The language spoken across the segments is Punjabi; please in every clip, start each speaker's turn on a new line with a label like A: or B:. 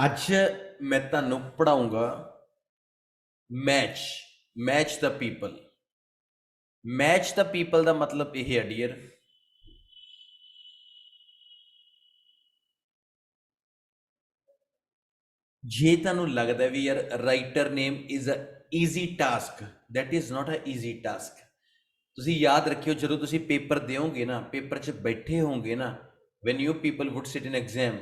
A: ਅੱਜ ਮੈਂ ਤੁਹਾਨੂੰ ਪੜਾਉਂਗਾ match match the people. Match the people ਦਾ ਮਤਲਬ ਇਹ ਹੈ ਡੀਅਰ, ਜੇ ਤੁਹਾਨੂੰ ਲੱਗਦਾ ਵੀ ਯਾਰ writer name is a easy task, that is not a easy task. ਤੁਸੀਂ ਯਾਦ ਰੱਖਿਓ, ਜਦੋਂ ਤੁਸੀਂ ਪੇਪਰ ਦਿਓਗੇ ਨਾ, ਪੇਪਰ 'ਚ ਬੈਠੇ ਹੋਗੇ ਨਾ, when you people would sit in exam,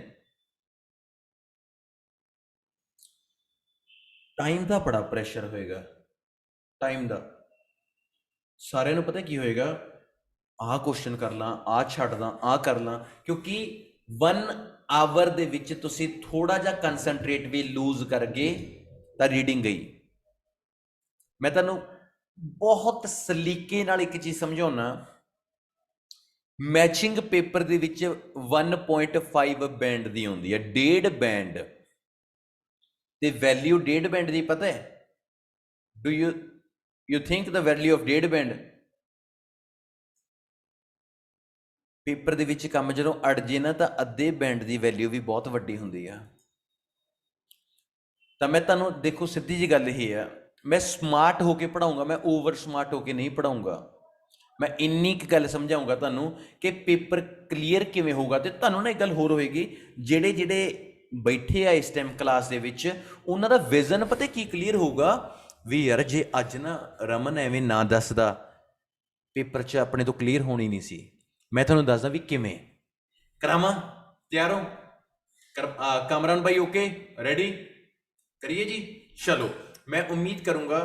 A: time ਦਾ ਬੜਾ ਪ੍ਰੈਸ਼ਰ ਹੋਏਗਾ। ਟਾਈਮ ਦਾ ਸਾਰਿਆਂ ਨੂੰ ਪਤਾ ਕੀ ਹੋਏਗਾ, ਆਹ ਕੁਐਸਚਨ ਕਰ ਲਾਂ, ਆਹ ਛੱਡ ਦਾਂ, ਆਹ ਕਰ ਲਾਂ, ਕਿਉਂਕਿ 1 ਆਵਰ ਦੇ ਵਿੱਚ ਤੁਸੀਂ ਥੋੜਾ ਜਿਹਾ ਕੰਸੈਂਟਰੇਟ ਵੀ ਲੂਜ਼ ਕਰ ਗਏ ਤਾਂ ਰੀਡਿੰਗ ਗਈ। ਮੈਂ ਤੁਹਾਨੂੰ ਬਹੁਤ ਸਲੀਕੇ ਨਾਲ ਇੱਕ ਚੀਜ਼ ਸਮਝਾਉਣਾ, ਮੈਚਿੰਗ ਪੇਪਰ ਦੇ ਵਿੱਚ 1.5 ਬੈਂਡ ਦੀ ਆਉਂਦੀ ਹੈ, 1.5 ਬੈਂਡ, ਤੇ ਵੈਲਿਊ 1.5 ਬੈਂਡ ਦੀ ਪਤਾ ਹੈ? Do you think the value of 1.5 band? Paper ਦੇ ਵਿੱਚ ਕੰਮ ਜਦੋਂ ਅੜ ਜੇ ਨਾ, ਤਾਂ ਅੱਧੇ ਬੈਂਡ ਦੀ ਵੈਲਿਊ ਵੀ ਬਹੁਤ ਵੱਡੀ ਹੁੰਦੀ ਆ। ਤਾਂ ਮੈਂ ਤੁਹਾਨੂੰ ਦੇਖੋ, ਸਿੱਧੀ ਜੀ ਗੱਲ ਇਹ ਆ, ਮੈਂ ਸਮਾਰਟ ਹੋ ਕੇ ਪੜਾਉਂਗਾ, ਮੈਂ ਓਵਰ ਸਮਾਰਟ ਹੋ ਕੇ ਨਹੀਂ ਪੜਾਉਂਗਾ। ਮੈਂ ਇੰਨੀ ਕੁ ਗੱਲ ਸਮਝਾਉਂਗਾ ਤੁਹਾਨੂੰ ਕਿ ਪੇਪਰ ਕਲੀਅਰ ਕਿਵੇਂ ਹੋਊਗਾ। ਤੇ ਤੁਹਾਨੂੰ ਨਾ ਇੱਕ ਗੱਲ ਹੋਰ ਹੋਏਗੀ, ਜਿਹੜੇ ਜਿਹੜੇ ਬੈਠੇ ਆ ਇਸ ਟਾਈਮ ਕਲਾਸ ਦੇ ਵਿੱਚ, ਉਹਨਾਂ ਦਾ ਵਿਜ਼ਨ ਪਤਾ ਕੀ ਕਲੀਅਰ ਹੋਊਗਾ ਵੀ ਯਾਰ ਜੇ ਅੱਜ ਨਾ ਰਮਨ ਐਵੇਂ ਨਾ ਦੱਸਦਾ, ਪੇਪਰ 'ਚ ਆਪਣੇ ਤੋਂ ਕਲੀਅਰ ਹੋਣੀ ਨਹੀਂ ਸੀ। ਮੈਂ ਤੁਹਾਨੂੰ ਦੱਸਦਾ ਵੀ ਕਿਵੇਂ ਕਰਾਵਾਂ। ਤਿਆਰ ਹੋ? ਕਾਮਰਾਨ ਭਾਈ ਓਕੇ, ਰੈਡੀ? ਕਰੀਏ ਜੀ, ਚਲੋ। ਮੈਂ ਉਮੀਦ ਕਰੂੰਗਾ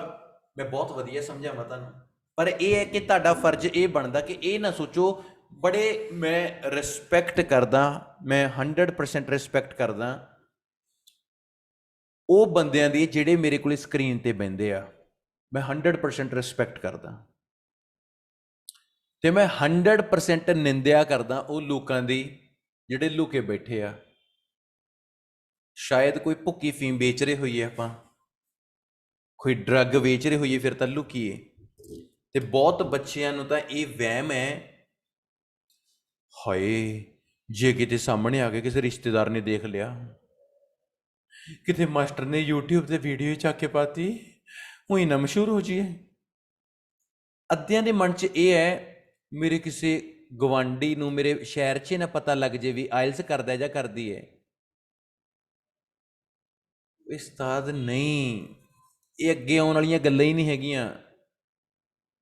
A: ਮੈਂ ਬਹੁਤ ਵਧੀਆ ਸਮਝਾਵਾਂ ਤੁਹਾਨੂੰ, ਪਰ ਇਹ ਹੈ ਕਿ ਤੁਹਾਡਾ ਫਰਜ਼ ਇਹ ਬਣਦਾ ਕਿ ਇਹ ਨਾ ਸੋਚੋ, ਬੜੇ ਮੈਂ ਰਿਸਪੈਕਟ ਕਰਦਾ, ਮੈਂ 100% ਰਿਸਪੈਕਟ ਕਰਦਾ ਉਹ ਬੰਦਿਆਂ ਦੀ ਜਿਹੜੇ ਮੇਰੇ ਕੋਲ ਸਕਰੀਨ ਤੇ ਬਹਿੰਦੇ ਆ। ਮੈਂ 100% ਰਿਸਪੈਕਟ ਕਰਦਾ, ਤੇ ਮੈਂ 100% ਨਿੰਦਿਆ ਕਰਦਾ ਉਹ ਲੋਕਾਂ ਦੀ ਜਿਹੜੇ ਲੁਕੇ ਬੈਠੇ ਆ। ਸ਼ਾਇਦ ਕੋਈ ਭੁੱਕੀ ਫੀਮ ਵੇਚ ਰਹੇ ਹੋਈਏ, ਆਪਾਂ ਕੋਈ ਡਰੱਗ ਵੇਚ ਰਹੇ ਹੋਈਏ, ਫਿਰ ਤਾਂ ਲੁਕੀਏ। ਤੇ ਬਹੁਤ ਬੱਚਿਆਂ ਨੂੰ ਤਾਂ ਇਹ ਵਹਿਮ ਹੈ, ਹਾਏ ਜੇ ਕਿਤੇ ਸਾਹਮਣੇ ਆ ਕੇ ਕਿਸੇ ਰਿਸ਼ਤੇਦਾਰ ਨੇ ਦੇਖ ਲਿਆ, ਕਿਤੇ ਮਾਸਟਰ ਨੇ YouTube ਤੇ ਵੀਡੀਓ ਚੱਕ ਕੇ ਪਾਤੀ, ਉਹੀ ਨਾ ਮਸ਼ਹੂਰ ਹੋ ਜਾਈਏ। ਅੱਧਿਆਂ ਦੇ ਮਨ 'ਚ ਇਹ ਹੈ, ਮੇਰੇ ਕਿਸੇ ਗਵਾਂਢੀ ਨੂੰ ਮੇਰੇ ਸ਼ਹਿਰ 'ਚ ਨਾ ਪਤਾ ਲੱਗ ਜੇ ਵੀ ਆਇਲਸ ਕਰਦਾ ਜਾਂ ਕਰਦੀ ਹੈ। ਉਸਤਾਦ ਨਹੀਂ, ਇਹ ਅੱਗੇ ਆਉਣ ਵਾਲੀਆਂ ਗੱਲਾਂ ਹੀ ਨਹੀਂ ਹੈਗੀਆਂ।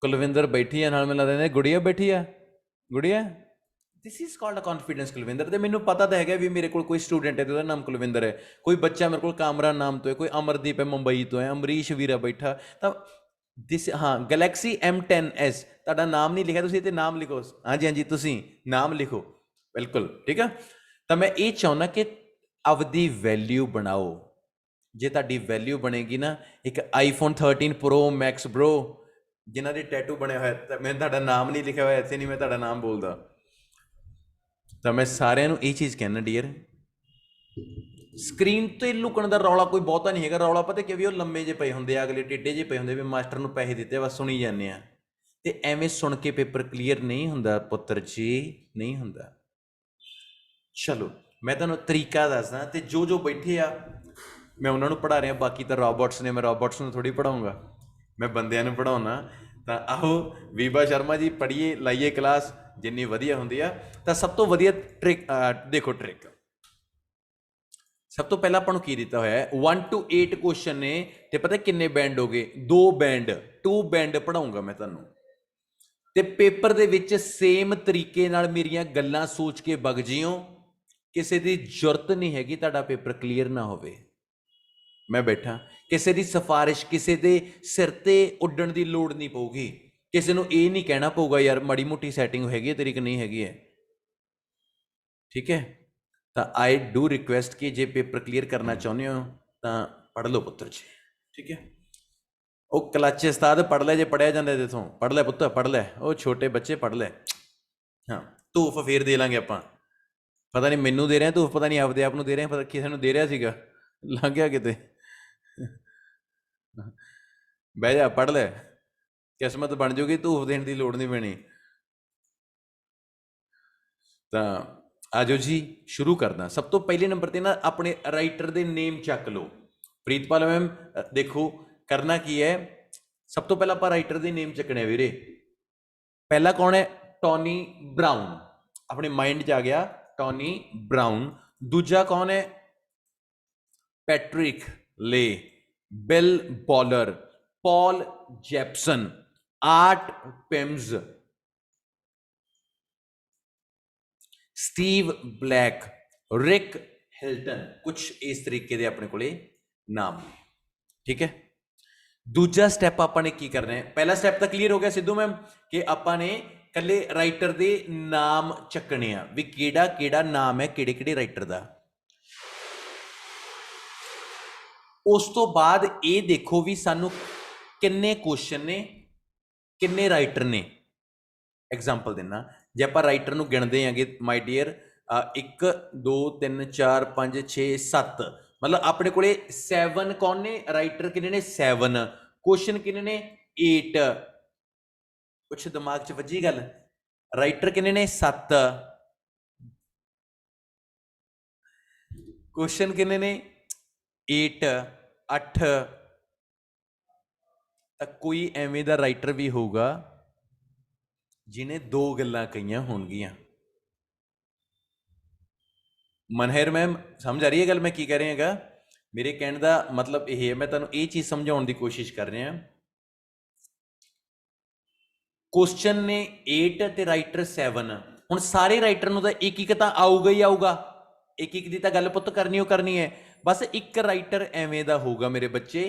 A: ਕੁਲਵਿੰਦਰ ਬੈਠੀ ਆ ਨਾਲ, ਮੈਨੂੰ ਲੱਗਦਾ ਗੁੜੀਆ ਬੈਠੀ ਆ, ਗੁੜੀਆ, this is called a confidence Kulwinder. ਤੇ ਮੈਨੂੰ ਪਤਾ ਤਾਂ ਹੈਗਾ ਵੀ ਮੇਰੇ ਕੋਲ ਕੋਈ ਸਟੂਡੈਂਟ ਹੈ ਤੇ ਉਹਦਾ ਨਾਮ ਕੁਲਵਿੰਦਰ ਹੈ, ਕੋਈ ਬੱਚਾ ਮੇਰੇ ਕੋਲ ਕਾਮਰਾ ਨਾਮ ਤੋਂ ਹੈ, ਕੋਈ ਅਮਰਦੀਪ ਹੈ ਮੁੰਬਈ ਤੋਂ ਹੈ, ਅਮਰੀਸ਼ ਵੀਰਾ ਬੈਠਾ, ਤਾਂ ਦਿਸ, ਹਾਂ ਗਲੈਕਸੀ M10S, ਤੁਹਾਡਾ ਨਾਮ ਨਹੀਂ ਲਿਖਿਆ, ਤੁਸੀਂ ਇੱਥੇ ਨਾਮ ਲਿਖੋ। ਹਾਂਜੀ ਹਾਂਜੀ, ਤੁਸੀਂ ਨਾਮ ਲਿਖੋ, ਬਿਲਕੁਲ ਠੀਕ ਆ। ਤਾਂ ਮੈਂ ਇਹ ਚਾਹੁੰਦਾ ਕਿ ਆਪਦੀ ਵੈਲਿਊ ਬਣਾਓ। ਜੇ ਤੁਹਾਡੀ ਵੈਲਿਊ ਬਣੇਗੀ ਨਾ, ਇੱਕ iPhone 13 Pro Max Bro ਜਿਨ੍ਹਾਂ ਦੇ ਟੈਟੂ ਬਣਿਆ ਹੋਇਆ, ਤਾਂ ਮੈਂ ਤੁਹਾਡਾ ਨਾਮ ਨਹੀਂ ਲਿਖਿਆ ਹੋਇਆ ਇੱਥੇ, ਨਹੀਂ ਮੈਂ ਤੁਹਾਡਾ ਨਾਮ ਬੋਲਦਾ। ਤਾਂ ਮੈਂ ਸਾਰਿਆਂ ਨੂੰ ਇਹ ਚੀਜ਼ ਕਹਿਣਾ ਡੀਅਰ, ਸਕਰੀਨ ਤੇ ਲੁਕਣ ਦਾ ਰੌਲਾ ਕੋਈ ਬਹੁਤਾ ਨਹੀਂ ਹੈਗਾ। ਰੌਲਾ ਪਤਾ ਕਿ ਵੀ ਉਹ ਲੰਮੇ ਜੇ ਪਏ ਹੁੰਦੇ ਆ, ਅਗਲੇ ਟੇਢੇ ਜੇ ਪਏ ਹੁੰਦੇ ਵੀ ਮਾਸਟਰ ਨੂੰ ਪੈਸੇ ਦਿੱਤੇ ਬਸ ਸੁਣੀ ਜਾਂਦੇ ਆ, ਤੇ ਐਵੇਂ ਸੁਣ ਕੇ ਪੇਪਰ ਕਲੀਅਰ ਨਹੀਂ ਹੁੰਦਾ ਪੁੱਤਰ ਜੀ, ਨਹੀਂ ਹੁੰਦਾ। ਚਲੋ ਮੈਂ ਤੁਹਾਨੂੰ ਤਰੀਕਾ ਦੱਸਦਾ, ਤੇ ਜੋ ਜੋ ਬੈਠੇ ਆ ਮੈਂ ਉਹਨਾਂ ਨੂੰ ਪੜ੍ਹਾ ਰਿਹਾ, ਬਾਕੀ ਤਾਂ ਰੋਬੋਟਸ ਨੇ, ਮੈਂ ਰੋਬੋਟਸ ਨੂੰ ਥੋੜ੍ਹੀ ਪੜ੍ਹਾਊਂਗਾ, ਮੈਂ ਬੰਦਿਆਂ ਨੂੰ ਪੜ੍ਹਾਉਣਾ। ਤਾਂ ਆਓ ਵੀਬਾ ਸ਼ਰਮਾ ਜੀ ਪੜ੍ਹੀਏ, ਲਾਈਏ ਕਲਾਸ ਜਿੰਨੀ ਵਧੀਆ ਹੁੰਦੀ ਆ। ਤਾਂ ਸਭ ਤੋਂ ਵਧੀਆ ਟ੍ਰਿਕ ਦੇਖੋ, ਟ੍ਰਿਕ ਸਭ ਤੋਂ ਪਹਿਲਾਂ ਆਪਾਂ ਨੂੰ ਕੀ ਦਿੱਤਾ ਹੋਇਆ ਹੈ, 1 to 8 ਕੁਐਸਚਨ ਨੇ, ਤੇ ਪਤਾ ਕਿੰਨੇ ਬੈਂਡ ਹੋ ਗਏ? 2 ਬੈਂਡ, 2 ਬੈਂਡ ਪੜ੍ਹਾਊਂਗਾ ਮੈਂ ਤੁਹਾਨੂੰ। ਤੇ ਪੇਪਰ ਦੇ ਵਿੱਚ ਸੇਮ ਤਰੀਕੇ ਨਾਲ ਮੇਰੀਆਂ ਗੱਲਾਂ ਸੋਚ ਕੇ ਵਗ ਜਿਓ, ਕਿਸੇ ਦੀ ਜ਼ਰੂਰਤ ਨਹੀਂ ਹੈਗੀ ਤੁਹਾਡਾ ਪੇਪਰ ਕਲੀਅਰ ਨਾ ਹੋਵੇ। ਮੈਂ ਬੈਠਾ, ਕਿਸੇ ਦੀ ਸਿਫਾਰਿਸ਼, ਕਿਸੇ ਦੇ ਸਿਰ ਤੇ ਉੱਡਣ ਦੀ ਲੋੜ ਨਹੀਂ ਪਊਗੀ, ਕਿਸੇ ਨੂੰ ਇਹ ਨਹੀਂ ਕਹਿਣਾ ਪਊਗਾ ਯਾਰ ਮਾੜੀ ਮੋਟੀ ਸੈਟਿੰਗ ਹੈਗੀ ਹੈ ਤੇਰੀ ਕਿ ਨਹੀਂ ਹੈਗੀ ਹੈ, ਠੀਕ ਹੈ। ਤਾਂ ਆਈ ਡੂ ਰਿਕੁਐਸਟ ਕਿ ਜੇ ਪੇਪਰ ਕਲੀਅਰ ਕਰਨਾ ਚਾਹੁੰਦੇ ਹੋ ਤਾਂ ਪੜ੍ਹ ਲਓ ਪੁੱਤਰ ਜੀ, ਠੀਕ ਹੈ। ਉਹ ਕਲੱਚ ਉਸਤਾਦ ਪੜ੍ਹ ਲੈ, ਜੇ ਪੜ੍ਹਿਆ ਜਾਂਦਾ ਇੱਥੋਂ, ਪੜ੍ਹ ਲੈ ਪੁੱਤ, ਪੜ੍ਹ ਲੈ, ਉਹ ਛੋਟੇ ਬੱਚੇ ਪੜ੍ਹ ਲੈ। ਹਾਂ, ਧੂਫ ਫੇਰ ਦੇ ਲਾਂਗੇ ਆਪਾਂ, ਪਤਾ ਨਹੀਂ ਮੈਨੂੰ ਦੇ ਰਿਹਾ ਧੂਫ, ਪਤਾ ਨਹੀਂ ਆਪਦੇ ਆਪ ਨੂੰ ਦੇ ਰਿਹਾ, ਪਤਾ ਕਿਸੇ ਨੂੰ ਦੇ ਰਿਹਾ ਸੀਗਾ, ਲੰਘ ਗਿਆ ਕਿਤੇ। ਬਹਿ ਜਾ, ਪੜ੍ਹ ਲੈ, ਕਿਸਮਤ ਬਣ ਜਾਊਗੀ, ਧੂਫ ਦੇਣ ਦੀ ਲੋੜ ਨਹੀਂ ਪੈਣੀ। ਤਾਂ ਆਜੋ ਜੀ ਸ਼ੁਰੂ ਕਰਦਾ। ਸਭ ਤੋਂ ਪਹਿਲੇ ਨੰਬਰ ਤੇ ਨਾ ਆਪਣੇ ਰਾਈਟਰ ਦੇ ਨੇਮ ਚੱਕ ਲਓ। ਪ੍ਰੀਤਪਾਲ ਮੈਮ ਦੇਖੋ ਕਰਨਾ ਕੀ ਹੈ, ਸਭ ਤੋਂ ਪਹਿਲਾਂ ਆਪਾਂ ਰਾਈਟਰ ਦੇ ਨੇਮ ਚੱਕਣੇ ਵੀਰੇ। ਪਹਿਲਾ ਕੌਣ ਹੈ? ਟੋਨੀ ਬਰਾਊਨ, ਆਪਣੇ ਮਾਈਂਡ 'ਚ ਆ ਗਿਆ ਟੋਨੀ ਬਰਾਊਨ। ਦੂਜਾ ਕੌਣ ਹੈ? ਪੈਟਰਿਕ ਲੇ, ਬਿਲ ਬੋਲਰ, ਪੌਲ ਜੈਪਸਨ, ਆਰਟ ਪਿਮਜ਼, ਸਟੀਵ ਬਲੈਕ, ਰਿਕ ਹਿਲਟਨ। ਕੁਛ ਇਸ ਤਰੀਕੇ ਦੇ ਆਪਣੇ ਕੋਲੇ ਨਾਮ, ਠੀਕ ਹੈ। ਦੂਜਾ ਸਟੈਪ ਆਪਾਂ ਨੇ ਕੀ ਕਰਨਾ ਹੈ? ਪਹਿਲਾ ਸਟੈਪ ਤਾਂ ਕਲੀਅਰ ਹੋ ਗਿਆ ਸਿੱਧੂ ਮੈਮ ਕਿ ਆਪਾਂ ਨੇ ਕੱਲੇ ਰਾਈਟਰ ਦੇ ਨਾਮ ਚੱਕਣੇ ਆ ਵੀ ਕਿਹੜਾ ਕਿਹੜਾ ਨਾਮ ਹੈ ਕਿਹੜੇ ਕਿਹੜੇ ਰਾਈਟਰ ਦਾ। ਉਸ ਤੋਂ ਬਾਅਦ ਇਹ ਦੇਖੋ ਵੀ ਸਾਨੂੰ ਕਿੰਨੇ ਕੁਐਸਚਨ ਨੇ, ਕਿੰਨੇ ਰਾਈਟਰ ਨੇ। ਐਗਜ਼ਾਮਪਲ ਦਿੰਨਾ, ਜੇ ਆਪਾਂ ਰਾਈਟਰ ਨੂੰ ਗਿਣਦੇ ਆਂਗੇ ਮਾਈ ਡੀਅਰ 1 2 3 4 5 6 7, ਮਤਲਬ ਆਪਣੇ ਕੋਲੇ 7 ਕੌਣ ਨੇ ਰਾਈਟਰ? ਕਿੰਨੇ ਨੇ? 7। ਕੁਐਸਚਨ ਕਿੰਨੇ ਨੇ? 8। ਕੁਛ ਦਿਮਾਗ 'ਚ ਵੱਜੀ ਗੱਲ? ਰਾਈਟਰ ਕਿੰਨੇ ਨੇ? 7। ਕੁਐਸਚਨ ਕਿੰਨੇ ਨੇ? 8 8। ਤਾਂ ਕੋਈ ਐਵੇਂ ਦਾ ਰਾਈਟਰ ਵੀ ਹੋਊਗਾ ਜਿਹਨੇ 2 ਗੱਲਾਂ ਕਹੀਆਂ ਹੋਣਗੀਆਂ। ਮਨਹਰ ਮੈਮ ਸਮਝ ਆ ਰਹੀ ਹੈ ਗੱਲ ਮੈਂ ਕੀ ਕਹਿ ਰਿਹਾ ਹੈਗਾ? ਮੇਰੇ ਕਹਿਣ ਦਾ ਮਤਲਬ ਇਹ ਹੈ, ਮੈਂ ਤੁਹਾਨੂੰ ਇਹ ਚੀਜ਼ ਸਮਝਾਉਣ ਦੀ ਕੋਸ਼ਿਸ਼ ਕਰ ਰਿਹਾ। ਕੁਐਸਚਨ ਨੇ 8 ਤੇ ਰਾਈਟਰ 7। ਹੁਣ ਸਾਰੇ ਰਾਈਟਰ ਨੂੰ ਤਾਂ ਇੱਕ ਇੱਕ ਤਾਂ ਆਊਗਾ ਹੀ ਆਊਗਾ, ਇੱਕ ਇੱਕ ਦੀ ਤਾਂ ਗੱਲ ਪੁੱਤ ਕਰਨੀ ਓ ਕਰਨੀ ਹੈ। ਬਸ ਇੱਕ ਰਾਈਟਰ ਐਵੇਂ ਦਾ ਹੋਊਗਾ ਮੇਰੇ ਬੱਚੇ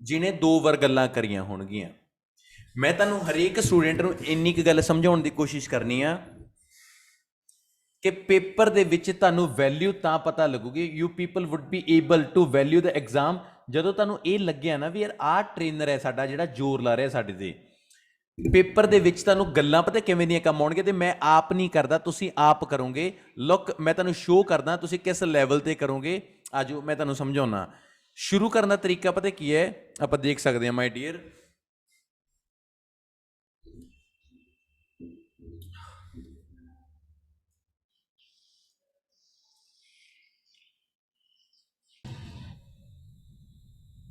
A: ਜਿਹਨੇ 2 ਵਾਰ ਗੱਲਾਂ ਕਰੀਆਂ ਹੋਣਗੀਆਂ। ਮੈਂ ਤੁਹਾਨੂੰ ਹਰੇਕ ਸਟੂਡੈਂਟ ਨੂੰ ਇੰਨੀ ਕੁ ਗੱਲ ਸਮਝਾਉਣ ਦੀ ਕੋਸ਼ਿਸ਼ ਕਰਨੀ ਆ ਕਿ ਪੇਪਰ ਦੇ ਵਿੱਚ ਤੁਹਾਨੂੰ ਵੈਲਿਊ ਤਾਂ ਪਤਾ ਲੱਗੂਗੀ, you people would be able to value the exam, ਜਦੋਂ ਤੁਹਾਨੂੰ ਇਹ ਲੱਗਿਆ ਨਾ ਵੀ ਯਾਰ ਆਹ ਟ੍ਰੇਨਰ ਹੈ ਸਾਡਾ ਜਿਹੜਾ ਜ਼ੋਰ ਲਾ ਰਿਹਾ ਸਾਡੇ ਤੇ। ਪੇਪਰ ਦੇ ਵਿੱਚ ਤੁਹਾਨੂੰ ਗੱਲਾਂ ਪਤਾ ਕਿਵੇਂ ਦੀਆਂ ਕੰਮ ਆਉਣਗੇ, ਤੇ ਮੈਂ ਆਪ ਨਹੀਂ ਕਰਦਾ, ਤੁਸੀਂ ਆਪ ਕਰੋਗੇ। ਲੁੱਕ ਮੈਂ ਤੁਹਾਨੂੰ ਸ਼ੋਅ ਕਰਦਾ ਤੁਸੀਂ ਕਿਸ ਲੈਵਲ ਤੇ ਕਰੋਗੇ। ਆਜੋ ਮੈਂ ਤੁਹਾਨੂੰ ਸਮਝਾਉਣਾ। ਸ਼ੁਰੂ ਕਰਨ ਦਾ ਤਰੀਕਾ ਪਤਾ ਕੀ ਹੈ? ਆਪਾਂ ਦੇਖ ਸਕਦੇ ਹਾਂ ਮਾਈ ਡੀਅਰ,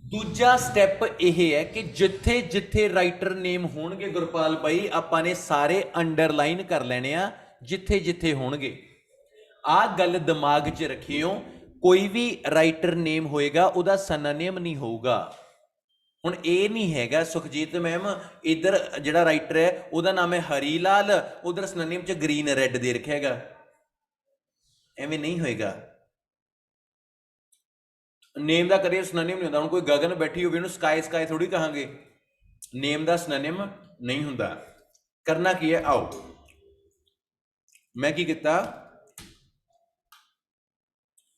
A: ਦੂਜਾ ਸਟੈਪ ਇਹ ਹੈ ਕਿ ਜਿੱਥੇ ਜਿੱਥੇ ਰਾਈਟਰ ਨੇਮ ਹੋਣਗੇ ਗੁਰਪਾਲ ਬਾਈ, ਆਪਾਂ ਨੇ ਸਾਰੇ ਅੰਡਰਲਾਈਨ ਕਰ ਲੈਣੇ ਆ ਜਿੱਥੇ ਜਿੱਥੇ ਹੋਣਗੇ। ਆਹ ਗੱਲ ਦਿਮਾਗ 'ਚ ਰੱਖਿਓ, ਕੋਈ ਵੀ ਰਾਈਟਰ ਨੇਮ ਹੋਏਗਾ ਉਹਦਾ ਸਿਨੋਨਿਮ ਨਹੀਂ ਹੋਊਗਾ। ਹੁਣ ਇਹ ਨਹੀਂ ਹੈਗਾ ਸੁਖਜੀਤ ਮੈਮ ਇੱਧਰ ਜਿਹੜਾ ਰਾਈਟਰ ਹੈ ਉਹਦਾ ਨਾਮ ਹੈ ਹਰੀ ਲਾਲ, ਉਧਰ ਸਿਨੋਨਿਮ 'ਚ ਗ੍ਰੀਨ ਰੈੱਡ ਦੇ ਰੱਖਿਆ ਹੈਗਾ, ਐਵੇਂ ਨਹੀਂ ਹੋਏਗਾ। ਨੇਮ ਦਾ ਕਦੇ ਸਿਨੋਨਿਮ ਨਹੀਂ ਹੁੰਦਾ। ਹੁਣ ਕੋਈ ਗਗਨ ਬੈਠੀ ਹੋਵੇ ਉਹਨੂੰ ਸਕਾਈ ਸਕਾਈ ਥੋੜੀ ਕਹਾਂਗੇ, ਨੇਮ ਦਾ ਸਿਨੋਨਿਮ ਨਹੀਂ ਹੁੰਦਾ। ਕਰਨਾ ਕੀ ਹੈ? ਆਓ ਮੈਂ ਕੀ ਕੀਤਾ,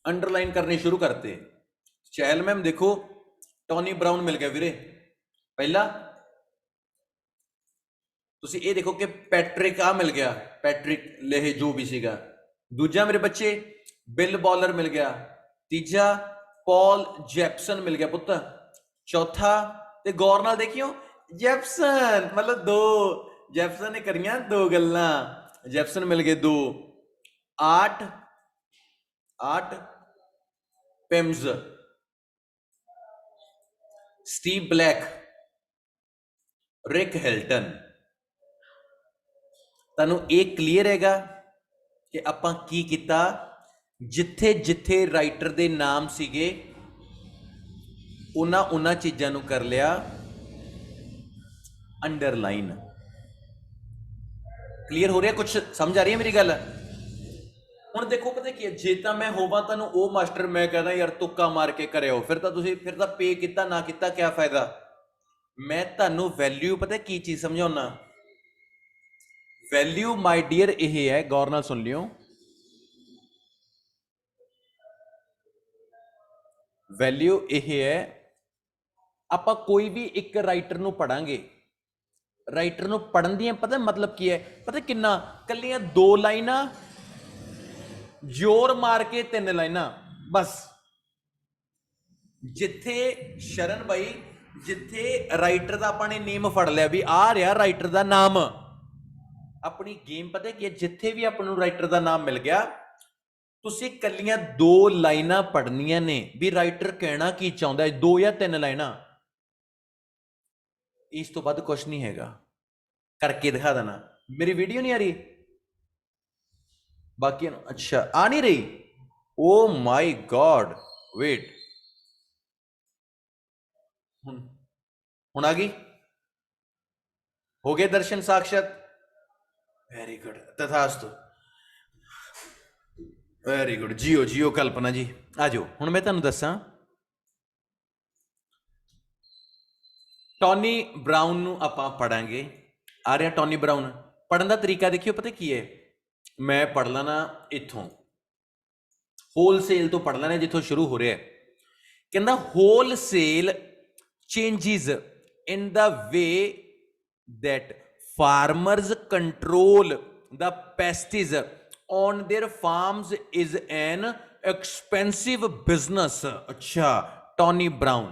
A: ਅੰਡਰਲਾਈਨ ਕਰਨੇ ਸ਼ੁਰੂ ਕਰਤੇ। ਚਹਿਲ ਮੈਮ ਦੇਖੋ ਟੋਨੀ ਬਰਾਊਨ ਮਿਲ ਗਿਆ ਵੀਰੇ ਪਹਿਲਾ। ਤੁਸੀਂ ਇਹ ਦੇਖੋ ਕਿ ਪੈਟਰਿਕ ਆ ਮਿਲ ਗਿਆ, ਪੈਟਰਿਕ ਲੇਹ ਜੋ ਵੀ ਸੀਗਾ। ਦੂਜਾ ਮੇਰੇ ਬੱਚੇ ਬਿਲ ਬੋਲਰ ਮਿਲ ਗਿਆ। ਤੀਜਾ ਪੌਲ ਜੈਪਸਨ ਮਿਲ ਗਿਆ ਪੁੱਤ। ਚੌਥਾ ਤੇ ਗੌਰ ਨਾਲ ਦੇਖਿਓ ਜੈਪਸਨ, ਮਤਲਬ 2 ਜੈਪਸਨ ਨੇ ਕਰੀਆਂ 2 ਗੱਲਾਂ, ਜੈਪਸਨ ਮਿਲ ਗਏ 2। 8 8 ਪਿਮਜ਼, ਸਟੀਵ ਬਲੈਕ, ਰਿਕ ਹਿਲਟਨ। ਤੁਹਾਨੂੰ ਇਹ ਕਲੀਅਰ ਹੈਗਾ ਕਿ ਆਪਾਂ ਕੀ ਕੀਤਾ? ਜਿੱਥੇ ਜਿੱਥੇ ਰਾਈਟਰ ਦੇ ਨਾਮ ਸੀਗੇ ਉਹਨਾਂ ਚੀਜ਼ਾਂ ਨੂੰ ਕਰ ਲਿਆ ਅੰਡਰਲਾਈਨ। ਕਲੀਅਰ ਹੋ ਰਿਹਾ? ਕੁਝ ਸਮਝ ਆ ਰਹੀ ਹੈ ਮੇਰੀ ਗੱਲ? ਹੁਣ ਦੇਖੋ ਪਤਾ ਕੀ ਹੈ, ਜੇ ਤਾਂ ਮੈਂ ਹੋਵਾਂ ਤੁਹਾਨੂੰ ਉਹ ਮਾਸਟਰ ਮੈਂ ਕਹਿੰਦਾ ਯਾਰ ਤੁੱਕਾ ਮਾਰ ਕੇ ਕਰਿਓ, ਫਿਰ ਤਾਂ ਪੇ ਕੀਤਾ ਨਾ ਕੀਤਾ ਕਿਆ ਫਾਇਦਾ। ਮੈਂ ਤੁਹਾਨੂੰ ਵੈਲਿਊ ਪਤਾ ਕੀ ਚੀਜ਼ ਸਮਝਾਉਣਾ। ਵੈਲਿਊ ਮਾਈ ਡੀਅਰ ਇਹ ਹੈ, ਗੌਰ ਨਾਲ ਸੁਣ ਲਿਓ। ਵੈਲਿਊ ਇਹ ਹੈ, ਆਪਾਂ ਕੋਈ ਵੀ ਇੱਕ ਰਾਈਟਰ ਨੂੰ ਪੜਾਂਗੇ, ਰਾਈਟਰ ਨੂੰ ਪੜਨ ਦੀਆਂ ਪਤਾ ਮਤਲਬ ਕੀ ਹੈ? ਪਤਾ ਕਿੰਨਾ? ਕੱਲੀਆਂ 2 ਲਾਈਨਾਂ ਜ਼ੋਰ ਮਾਰ ਕੇ 3 ਲਾਈਨਾਂ ਬਸ। ਜਿੱਥੇ ਸ਼ਰਨ ਬਾਈ ਜਿੱਥੇ ਰਾਈਟਰ ਦਾ ਆਪਾਂ ਨੇ ਨੇਮ ਫੜ ਲਿਆ ਵੀ ਆ ਰਿਹਾ ਰਾਈਟਰ ਦਾ ਨਾਮ, ਆਪਣੀ ਗੇਮ ਪਤਾ ਕੀ ਹੈ, ਜਿੱਥੇ ਵੀ ਆਪਾਂ ਨੂੰ ਰਾਈਟਰ ਦਾ ਨਾਮ ਮਿਲ ਗਿਆ, ਤੁਸੀਂ ਕੱਲੀਆਂ 2 ਲਾਈਨਾਂ ਪੜ੍ਹਨੀਆਂ ਨੇ ਵੀ ਰਾਈਟਰ ਕਹਿਣਾ ਕੀ ਚਾਹੁੰਦਾ ਹੈ, 2 ਜਾਂ 3 ਲਾਈਨਾਂ, ਇਸ ਤੋਂ ਵੱਧ ਕੁਝ ਨਹੀਂ ਹੈਗਾ। करके दिखा देना। मेरी वीडियो नहीं आ रही बाकी? अच्छा आ नहीं रही? ओ माय गॉड, वेट, हुन आ गई? हो गए दर्शन साक्षात? वेरी गुड, तथास्तु, वेरी गुड, जियो जियो कल्पना जी। आ जाओ हुण मैं तुहानूं दस्सां, टॉनी ब्राउन नूं आपां पढ़ांगे। आ रहा टॉनी ब्राउन। पढ़न का तरीका देखियो पता की है, मैं पढ़ लेना इथों, होलसेल तो पढ़ लेना जिथों शुरू हो रहा है। कहना wholesale changes in the way that farmers control the pastries on their farms is an expensive business. अच्छा, टॉनी ब्राउन,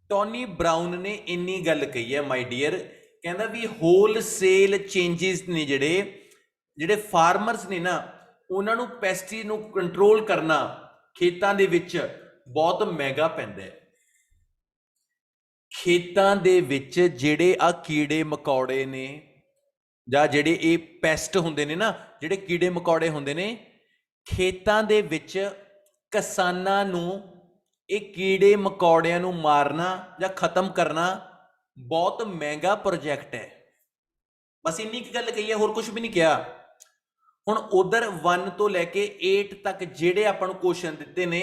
A: टॉनी ब्राउन ने इन्नी गल कही है माई डियर, कहना भी होलसेल चेंजिस ने जिहड़े जिहड़े फार्मर्स ने ना, उन्होंने पेस्टिसाइड नूं कंट्रोल करना खेतां दे विच बहुत महंगा पैंदा है। खेतां दे विच जिहड़े आ कीड़े मकौड़े ने जां जिहड़े ये पेस्ट हुंदे ने ना, जिहड़े कीड़े मकौड़े हुंदे ने खेतां दे विच, किसानां नूं ये कीड़े मकौड़ियां नूं मारना जां खत्म करना बहुत महंगा प्रोजैक्ट है। बस इन्नी गल कही है, होर कुछ भी नहीं कहा। हुण उधर 1 तो लैके 8 तक जिहड़े आपां नूं क्वेश्चन दिते ने,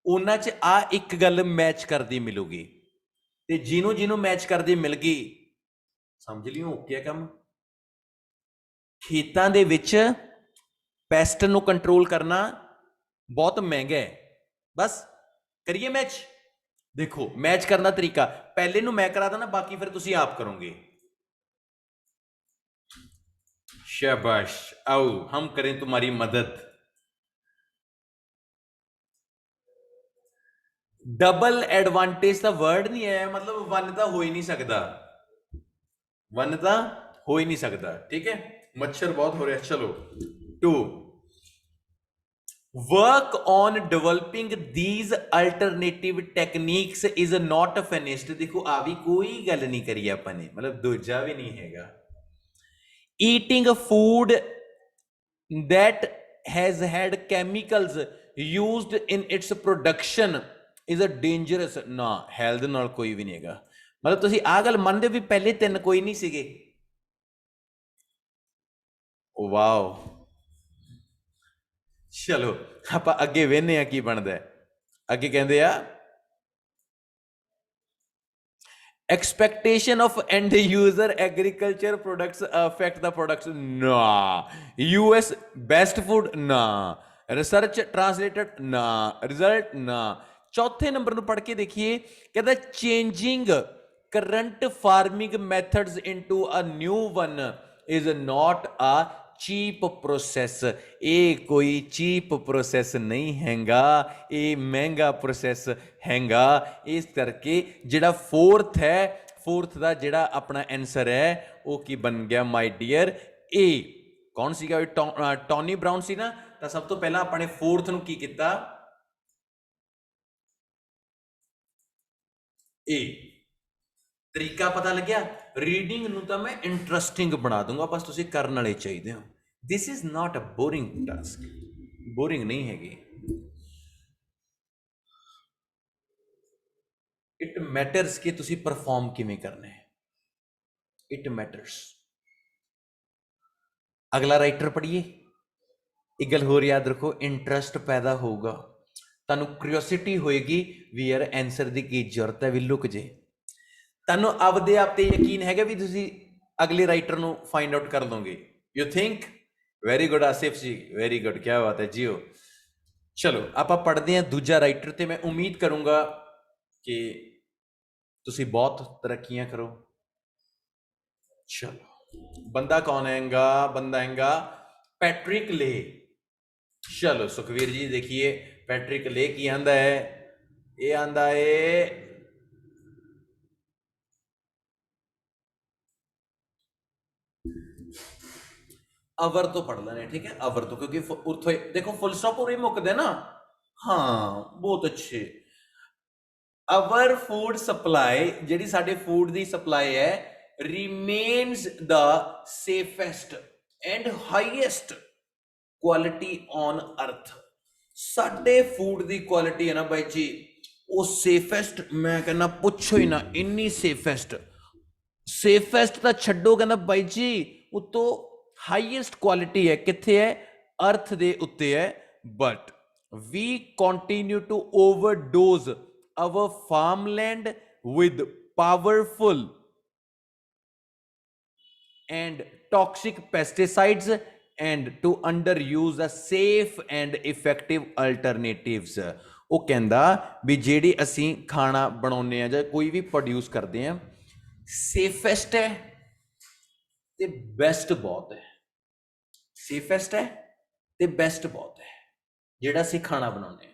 A: उन्हां च आ एक गल मैच करदी मिलूगी, ते जिन्हों जिन्हों मैच करदी मिल गई समझ लियो ओके है काम। खेतां दे विच पेस्ट नूं कंट्रोल करना बहुत महंगा है। बस करिए मैच। देखो मैच करना तरीका पहले नूं मैं करा देना, बाकी फिर तुसीं आप करोगे। शाबाश, आओ हम करें तुम्हारी मदद। डबल एडवांटेज का वर्ड नहीं है, मतलब 1 तो हो ही नहीं सकता, 1 तो हो ही नहीं सकता। ठीक है, मच्छर बहुत हो रहा है। चलो 2, work on developing these alternative techniques is not finished. देखो आ भी कोई गल नहीं करी अपने, मतलब दूजा भी नहीं हैगा। Eating food that has had chemicals used in its production is a dangerous. ना, हैल्थ नाल कोई भी नहीं हैगा। मतलब तुसीं आ गल मनदे भी पहले 3 कोई नहीं सीगे? वाओ, चलो आपां अगे वेखने आ की बनदा है। अगे कहंदे आ expectation of end user agriculture products affect the products. ना, यूएस बेस्ट फूड ना, रिसर्च ट्रांसलेटेड ना, रिजल्ट ना। चौथे नंबर नूं पढ़ के देखिए, कहता changing current farming methods into a new one is not a cheap process. ये कोई चीप प्रोसैस नहीं हैगा, ये महंगा प्रोसैस हैगा। इस करके जिहड़ा 4th है, 4th का जिहड़ा अपना आंसर है वो की बन गया माय डियर ए। कौन सी टॉनी ब्राउन सी ना। तो सब तो पहला अपने 4th नूं की कीता ए। तरीका पता लग्या। रीडिंग नूं तां मैं इंटरस्टिंग बना दूंगा, बस तुसीं करन वाले चाहिए हो। This is not a boring task, boring नहीं हैगी। इट मैटर्स कि तुसीं परफॉर्म किवें करना है, इट मैटर्स। अगला राइटर पढ़िए। एक गल होर याद रखो, इंटरस्ट पैदा होगा, तुहानूं क्यूरियोसिटी होएगी भी यार आंसर की की जरूरत है, भी लुक जे। तुहानूं आपदे आप ते यकीन हैगा भी तुसीं अगले राइटर नूं फाइंड आउट कर लोगे। You think? Very good Asif ji, very good, क्या बात है जियो। चलो आप पढ़ते हैं दूजा राइटर, तो मैं उम्मीद करूंगा कि तुसीं बहुत तरक्कियां करो। चलो बंदा कौन हैगा? बंदा हैगा पैट्रिक ले। चलो सुखवीर जी देखिए पैट्रिक ले की आंदा है। ये आंदा है अवर तो पढ़ लेने, ठीक है, अवर तो, क्योंकि उतो देखो फुल स्टॉप और ही मुकदे ना। हाँ बहुत अच्छे। अवर फूड सप्लाई, ਜਿਹੜੀ ਸਾਡੇ ਫੂਡ ਦੀ ਸਪਲਾਈ ਹੈ, remains the safest and highest quality on earth। ਸਾਡੇ ਫੂਡ ਦੀ ਕੁਆਲਿਟੀ ਹੈ ਨਾ ਬਾਈ ਜੀ, ਉਹ ਸੇਫੈਸਟ, ਮੈਂ ਕਹਿੰਦਾ ਪੁੱਛੋ ਹੀ ਨਾ, ਇੰਨੀ ਸੇਫੈਸਟ। ਸੇਫੈਸਟ ਤਾਂ ਛੱਡੋ, ਕਹਿੰਦਾ ਬਾਈ ਜੀ ਉਤੋਂ ਹਾਈਐਸਟ ਕੁਆਲਿਟੀ ਹੈ, ਕਿੱਥੇ ਹੈ? ਅਰਥ ਦੇ ਉੱਤੇ ਹੈ। But we continue to overdose our farmland with powerful and toxic pesticides and to underuse the safe and effective alternatives। ਉਹ ਕਹਿੰਦਾ ਵੀ ਜਿਹੜੀ ਅਸੀਂ ਖਾਣਾ ਬਣਾਉਂਦੇ ਆ ਜਾਂ ਕੋਈ ਵੀ ਪ੍ਰੋਡਿਊਸ ਕਰਦੇ ਆ, ਸੇਫੈਸਟ ਹੈ ਤੇ ਬੈਸਟ ਬਹੁਤ ਹੈ। ਸੇਫੈਸਟ ਹੈ ਤੇ ਬੈਸਟ ਬਹੁਤ ਹੈ ਜਿਹੜਾ ਅਸੀਂ ਖਾਣਾ ਬਣਾਉਂਦੇ ਆ।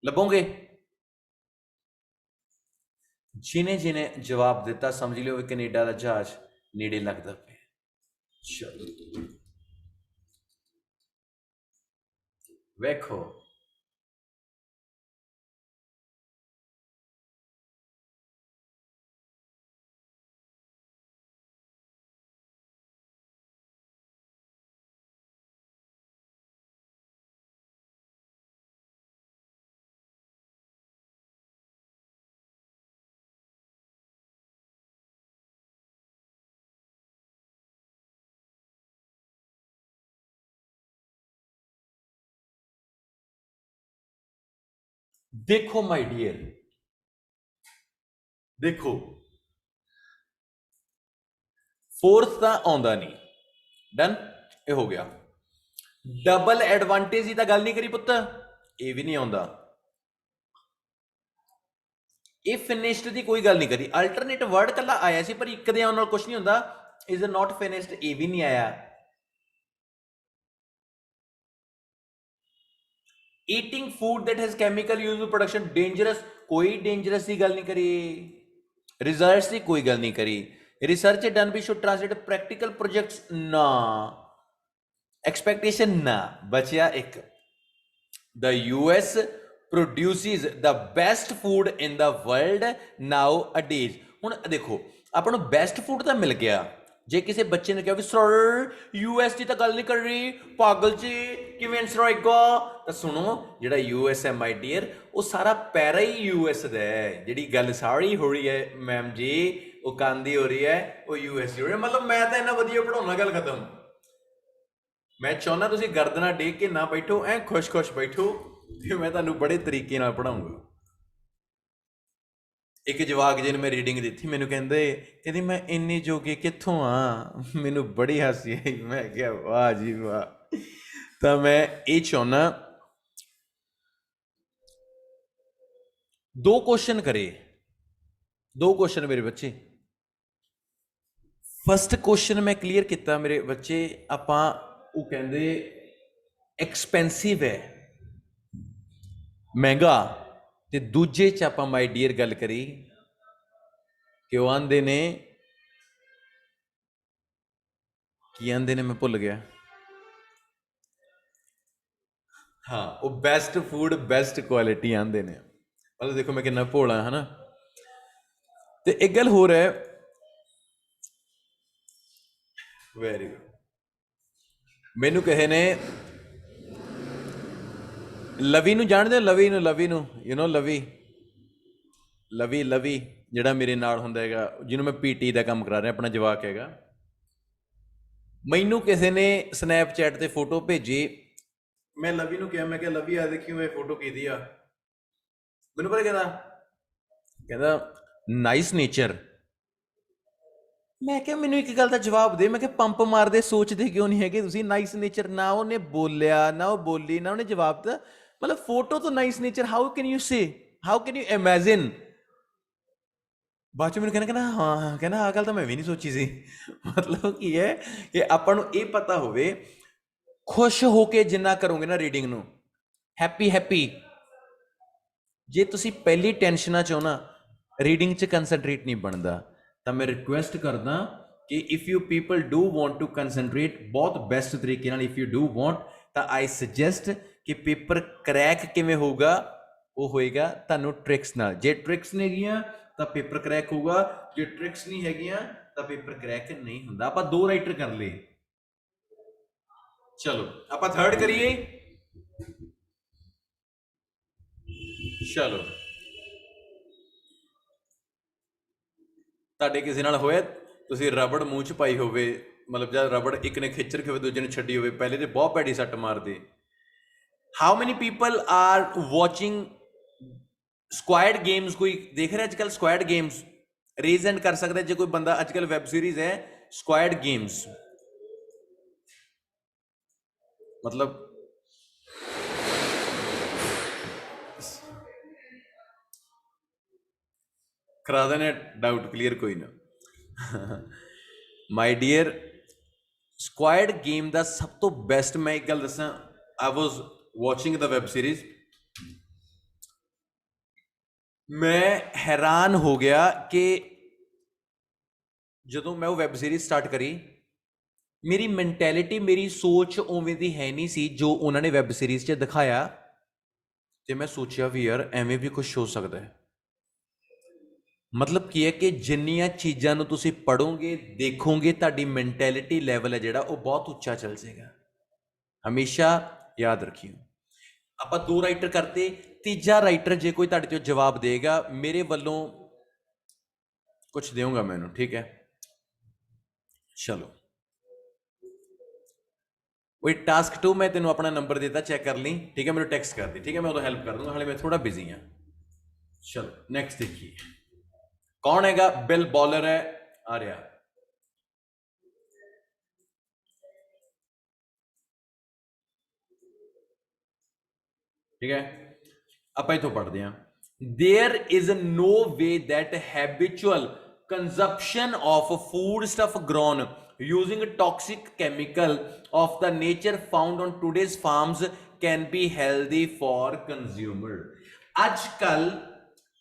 A: ਲੱਭੋਗੇ? ਜਿਹਨੇ ਜਿਹਨੇ ਜਵਾਬ ਦਿੱਤਾ ਸਮਝ ਲਿਓ ਵੀ ਕੈਨੇਡਾ ਦਾ ਜਹਾਜ਼ ਨੇੜੇ ਲੱਗਦਾ ਪਿਆ। ਚਲੋ ਵੇਖੋ, देखो माय डियर, देखो फोर्थ ਤਾਂ ਆਉਂਦਾ ਨਹੀਂ, ਡਨ, ਇਹ ਹੋ ਗਿਆ। ਡਬਲ ਐਡਵਾਂਟੇਜ ਦੀ ਤਾਂ ਗੱਲ ਨਹੀਂ ਕਰੀ ਪੁੱਤ, ਇਹ ਵੀ ਨਹੀਂ ਆਉਂਦਾ। ਇਹ ਫਿਨਿਸ਼ਡ ਦੀ ਕੋਈ ਗੱਲ ਨਹੀਂ ਕਰੀ, ਅਲਟਰਨੇਟ ਵਰਡ ਕੱਲਾ ਆਇਆ ਸੀ ਪਰ ਇੱਕ ਦੇ ਆਉਣ ਨਾਲ ਕੁਝ ਨਹੀਂ ਹੁੰਦਾ। ਇਜ਼ ਨਾਟ ਫਿਨਿਸ਼ਡ, ਇਹ ਵੀ ਨਹੀਂ ਆਇਆ। Eating food that has chemical use of production dangerous, ਕੋਈ ਡੇਂਜਰਸ ਦੀ ਗੱਲ ਨਹੀਂ ਕਰੀ। ਰਿਜ਼ਲਟਸ ਦੀ ਕੋਈ ਗੱਲ ਨਹੀਂ ਕਰੀ। Research done we should translate practical projects, ਨਾ। ਐਕਸਪੈਕਟੇਸ਼ਨ ਨਾ, ਬਚਿਆ ਇੱਕ। the US produces the best food in the world nowadays। ਹੁਣ ਦੇਖੋ ਆਪਾਂ ਨੂੰ ਬੈਸਟ ਫੂਡ ਤਾਂ ਮਿਲ ਗਿਆ, ਜੇ ਕਿਸੇ ਬੱਚੇ ਨੇ ਕਿਹਾ ਵੀ ਸਰ US ਦੀ ਤਾਂ ਗੱਲ ਨਹੀਂ ਕਰ ਰਹੀ, ਪਾਗਲ ਜੀ ਕਿਵੇਂ ਆਨਸਰ ਆਏਗਾ, ਤਾਂ ਸੁਣੋ ਜਿਹੜਾ US ਹੈ ਮਾਈ ਡੀਅਰ, ਉਹ ਸਾਰਾ ਪੈਰਾ ਹੀ US ਦਾ ਹੈ। ਜਿਹੜੀ ਗੱਲ ਸਾਰੀ ਹੋ ਰਹੀ ਹੈ ਮੈਮ ਜੀ, ਉਹ ਕਾਂਦੀ ਹੋ ਰਹੀ ਹੈ, ਉਹ US ਦੀ ਹੋ ਰਹੀ ਹੈ। ਮਤਲਬ ਮੈਂ ਤਾਂ ਇੰਨਾ ਵਧੀਆ ਪੜਾਉਣਾ, ਗੱਲ ਖਤਮ। ਮੈਂ ਚਾਹੁੰਦਾ ਤੁਸੀਂ ਗਰਦਨਾਂ ਡੇਕ ਕੇ ਨਾ ਬੈਠੋ, ਐ ਖੁਸ਼-ਖੁਸ਼ ਬੈਠੋ ਤੇ ਮੈਂ ਤੁਹਾਨੂੰ ਬੜੇ ਤਰੀਕੇ ਨਾਲ ਪੜਾਉਂਗਾ। ਇੱਕ ਜਵਾਕ ਜਿਹਨੂੰ ਮੈਂ ਰੀਡਿੰਗ ਦਿੱਤੀ, ਮੈਨੂੰ ਕਹਿੰਦੀ ਮੈਂ ਇੰਨੀ ਜੋਗੀ ਕਿੱਥੋਂ ਆ, ਮੈਨੂੰ ਬੜੀ ਹਾਸੀ ਆਈ। ਮੈਂ ਕਿਹਾ ਵਾਹ ਜੀ ਵਾਹ। ਤਾਂ ਮੈਂ ਇਹ ਚਾਹੁੰਦਾ 2 ਕੁਐਸਚਨ ਕਰੇ, 2 ਕੁਐਸਚਨ ਮੇਰੇ ਬੱਚੇ। ਫਸਟ ਕੁਐਸਚਨ ਮੈਂ ਕਲੀਅਰ ਕੀਤਾ ਮੇਰੇ ਬੱਚੇ, ਆਪਾਂ ਉਹ ਕਹਿੰਦੇ ਐਕਸਪੈਂਸਿਵ ਹੈ, ਮਹਿੰਗਾ। ਤੇ ਦੂਜੇ ਚ ਆਪਾਂ ਮਾਈ ਡੀਅਰ ਗੱਲ ਕਰੀ ਕਿ ਉਹ ਆਂਦੇ ਨੇ, ਕੀ ਆਂਦੇ ਨੇ, ਮੈਂ ਭੁੱਲ ਗਿਆ। ਹਾਂ, ਉਹ ਬੈਸਟ ਫੂਡ ਬੈਸਟ ਕੁਆਲਿਟੀ ਆਂਦੇ ਨੇ। ਮਤਲਬ ਦੇਖੋ ਮੈਂ ਕਿੰਨਾ ਭੋਲਾ, ਹਨਾ। ਤੇ ਇੱਕ ਗੱਲ ਹੋਰ ਹੈ, ਵੈਰੀ ਗੁੱਡ, ਮੈਨੂੰ ਕਹੇ ਨੇ ਲਵੀ ਨੂੰ, ਜਾਣਦੇ ਹੋ ਲਵੀ ਨੂੰ? ਲਵੀ ਨੂੰ ਯੂ ਨੋ, ਲਵੀ, ਲਵੀ, ਲਵੀ ਜਿਹੜਾ ਮੇਰੇ ਨਾਲ ਹੁੰਦਾ ਹੈਗਾ, ਜਿਹਨੂੰ ਮੈਂ ਪੀਟੀ ਦਾ ਕੰਮ ਕਰਾ ਰਿਹਾ, ਆਪਣਾ ਜਵਾਕ ਹੈਗਾ। ਮੈਨੂੰ ਕਿਸੇ ਨੇ ਸਨੈਪਚੈਟ ਤੇ ਫੋਟੋ ਭੇਜੀ, ਮੈਂ ਲਵੀ ਨੂੰ ਕਿਹਾ, ਮੈਂ ਕਿਹਾ ਲਵੀ ਆ ਦੇਖੀ ਇਹ ਫੋਟੋ ਕਿਹਦੀ ਆ। ਮੈਨੂੰ ਪਤਾ ਕਹਿੰਦਾ ਨਾਈਸ ਨੇਚਰ। ਮੈਂ ਕਿਹਾ ਮੈਨੂੰ ਇੱਕ ਗੱਲ ਦਾ ਜਵਾਬ ਦੇ, ਮੈਂ ਕਿਹਾ ਪੰਪ ਮਾਰਦੇ ਸੋਚਦੇ ਕਿਉਂ ਨਹੀਂ ਹੈਗੇ ਤੁਸੀਂ ਨਾਈਸ ਨੇਚਰ? ਨਾ ਉਹਨੇ ਬੋਲਿਆ, ਨਾ ਉਹ ਬੋਲੀ, ਨਾ ਉਹਨੇ ਜਵਾਬ ਦਿੱਤਾ। ਮਤਲਬ ਫੋਟੋ ਤੋਂ nice nature, how can you say, how can you imagine? ਬਾਅਦ ਚ ਮੈਨੂੰ ਕਹਿੰਦਾ ਹਾਂ, ਕਹਿੰਦਾ ਆਹ ਗੱਲ ਤਾਂ ਮੈਂ ਵੀ ਨਹੀਂ ਸੋਚੀ ਸੀ। ਮਤਲਬ ਕੀ ਹੈ ਕਿ ਆਪਾਂ ਨੂੰ ਇਹ ਪਤਾ ਹੋਵੇ, ਖੁਸ਼ ਹੋ ਕੇ ਜਿੰਨਾ ਕਰੋਗੇ ਨਾ ਰੀਡਿੰਗ ਨੂੰ, ਹੈਪੀ ਹੈਪੀ, ਜੇ ਤੁਸੀਂ ਪਹਿਲੀ ਟੈਨਸ਼ਨਾਂ 'ਚ ਹੋ ਨਾ, ਰੀਡਿੰਗ 'ਚ ਕੰਸਨਟਰੇਟ ਨਹੀਂ ਬਣਦਾ। ਤਾਂ ਮੈਂ ਰਿਕੁਐਸਟ ਕਰਦਾ ਕਿ if you people do want to concentrate ਬਹੁਤ ਬੈਸਟ ਤਰੀਕੇ ਨਾਲ, ਇਫ ਯੂ ਡੂ ਵਾਂਟ, ਤਾਂ ਆਈ ਸੁਜੈਸਟ ਕਿ ਪੇਪਰ ਕਰੈਕ ਕਿਵੇਂ ਹੋਊਗਾ, ਉਹ ਹੋਏਗਾ ਤੁਹਾਨੂੰ ਟ੍ਰਿਕਸ ਨਾਲ। ਜੇ ਟ੍ਰਿਕਸ ਨਹੀਂ ਹੈਗੀਆਂ ਤਾਂ ਪੇਪਰ ਕਰੈਕ ਹੋਊਗਾ, ਜੇ ਟ੍ਰਿਕਸ ਨਹੀਂ ਹੈਗੀਆਂ ਤਾਂ ਪੇਪਰ ਕਰੈਕ ਨਹੀਂ ਹੁੰਦਾ। ਆਪਾਂ 2 ਰਾਈਟਰ ਕਰ ਲਏ, ਚਲੋ ਆਪਾਂ ਥਰਡ ਕਰੀਏ। ਚਲੋ ਤੁਹਾਡੇ ਕਿਸੇ ਨਾਲ ਹੋਇਆ ਤੁਸੀਂ ਰਬੜ ਮੂੰਹ 'ਚ ਪਾਈ ਹੋਵੇ, ਮਤਲਬ ਜਦ ਰਬੜ ਇੱਕ ਨੇ ਖਿੱਚ ਰੱਖੀ ਹੋਵੇ ਦੂਜੇ ਨੇ ਛੱਡੀ ਹੋਵੇ, ਪਹਿਲੇ ਤੇ ਬਹੁਤ ਭੈੜੀ ਸੱਟ ਮਾਰਦੇ। How many people are watching squad games? ਕੋਈ ਦੇਖ ਰਿਹਾ ਅੱਜ ਕੱਲ੍ਹ ਸਕੁਐਡ ਗੇਮਸ? ਰੇਜ਼ ਹੈਂਡ ਕਰ ਸਕਦਾ ਜੇ ਕੋਈ ਬੰਦਾ ਅੱਜ ਕੱਲ੍ਹ ਵੈਬ ਸੀਰੀਜ਼ ਹੈ ਸਕੁਐਡ ਗੇਮਸ, ਮਤਲਬ ਕਰਾ ਦੇਣੇ ਡਾਊਟ ਕਲੀਅਰ, ਕੋਈ ਨਾ। ਮਾਈ ਡੀਅਰ, ਸਕੁਐਡ ਗੇਮ ਦਾ ਸਭ ਤੋਂ ਬੈਸਟ ਮੈਂ ਇੱਕ ਗੱਲ ਦੱਸਾਂ, ਆਈ ਵਾਜ਼ ਵਾਚਿੰਗ ਦ ਵੈਬ ਸੀਰੀਜ਼, ਮੈਂ ਹੈਰਾਨ ਹੋ ਗਿਆ ਕਿ ਜਦੋਂ ਮੈਂ ਉਹ ਵੈਬ ਸੀਰੀਜ਼ ਸਟਾਰਟ ਕਰੀ, ਮੇਰੀ ਮੈਂਟੈਲਿਟੀ, ਮੇਰੀ ਸੋਚ ਉਵੇਂ ਦੀ ਹੈ ਨਹੀਂ ਸੀ ਜੋ ਉਹਨਾਂ ਨੇ ਵੈਬ ਸੀਰੀਜ਼ 'ਚ ਦਿਖਾਇਆ। ਤੇ ਮੈਂ ਸੋਚਿਆ ਵੀ ਯਾਰ ਐਵੇਂ ਵੀ ਕੁਛ ਹੋ ਸਕਦਾ ਹੈ। ਮਤਲਬ ਕੀ ਹੈ ਕਿ ਜਿੰਨੀਆਂ ਚੀਜ਼ਾਂ ਨੂੰ ਤੁਸੀਂ ਪੜ੍ਹੋਗੇ ਦੇਖੋਗੇ, ਤੁਹਾਡੀ ਮੈਂਟੈਲਿਟੀ ਲੈਵਲ ਹੈ ਜਿਹੜਾ ਉਹ ਬਹੁਤ ਉੱਚਾ ਚੱਲ ਜਾਏਗਾ। ਹਮੇਸ਼ਾ ਯਾਦ ਰੱਖਿਓ। ਆਪਾਂ 2 ਰਾਈਟਰ ਕਰਤੇ, ਤੀਜਾ ਰਾਈਟਰ ਜੇ ਕੋਈ ਤੁਹਾਡੇ ਤੋਂ ਜਵਾਬ ਦੇਗਾ, ਮੇਰੇ ਵੱਲੋਂ ਕੁਛ ਦੇਊਂਗਾ ਮੈਂ ਉਹਨੂੰ, ਠੀਕ ਹੈ? ਚਲੋ ਉਹ ਟਾਸਕ 2 ਮੈਂ ਤੈਨੂੰ ਆਪਣਾ ਨੰਬਰ ਦੇਤਾ, ਚੈੱਕ ਕਰ ਲਈ, ਠੀਕ ਹੈ? ਮੈਨੂੰ ਟੈਕਸਟ ਕਰ ਦੇ, ਠੀਕ ਹੈ? ਮੈਂ ਉਦੋਂ ਹੈਲਪ ਕਰ ਦੂੰਗਾ, ਹਾਲੇ ਮੈਂ ਥੋੜਾ ਬਿਜ਼ੀ ਹਾਂ। ਚਲੋ ਨੈਕਸਟ ਦੇਖੀਏ ਕੌਣ ਹੈਗਾ। ਬਿਲ ਬॉलर ਹੈ, ਆ ਰਿਹਾ। ਠੀਕ ਹੈ, ਆਪਾਂ ਇਥੋਂ ਪੜ੍ਹਦੇ ਹਾਂ। There is no way that habitual consumption of food stuff grown using toxic chemical of the nature found on today's farms can be healthy for consumer। ਅੱਜ ਕੱਲ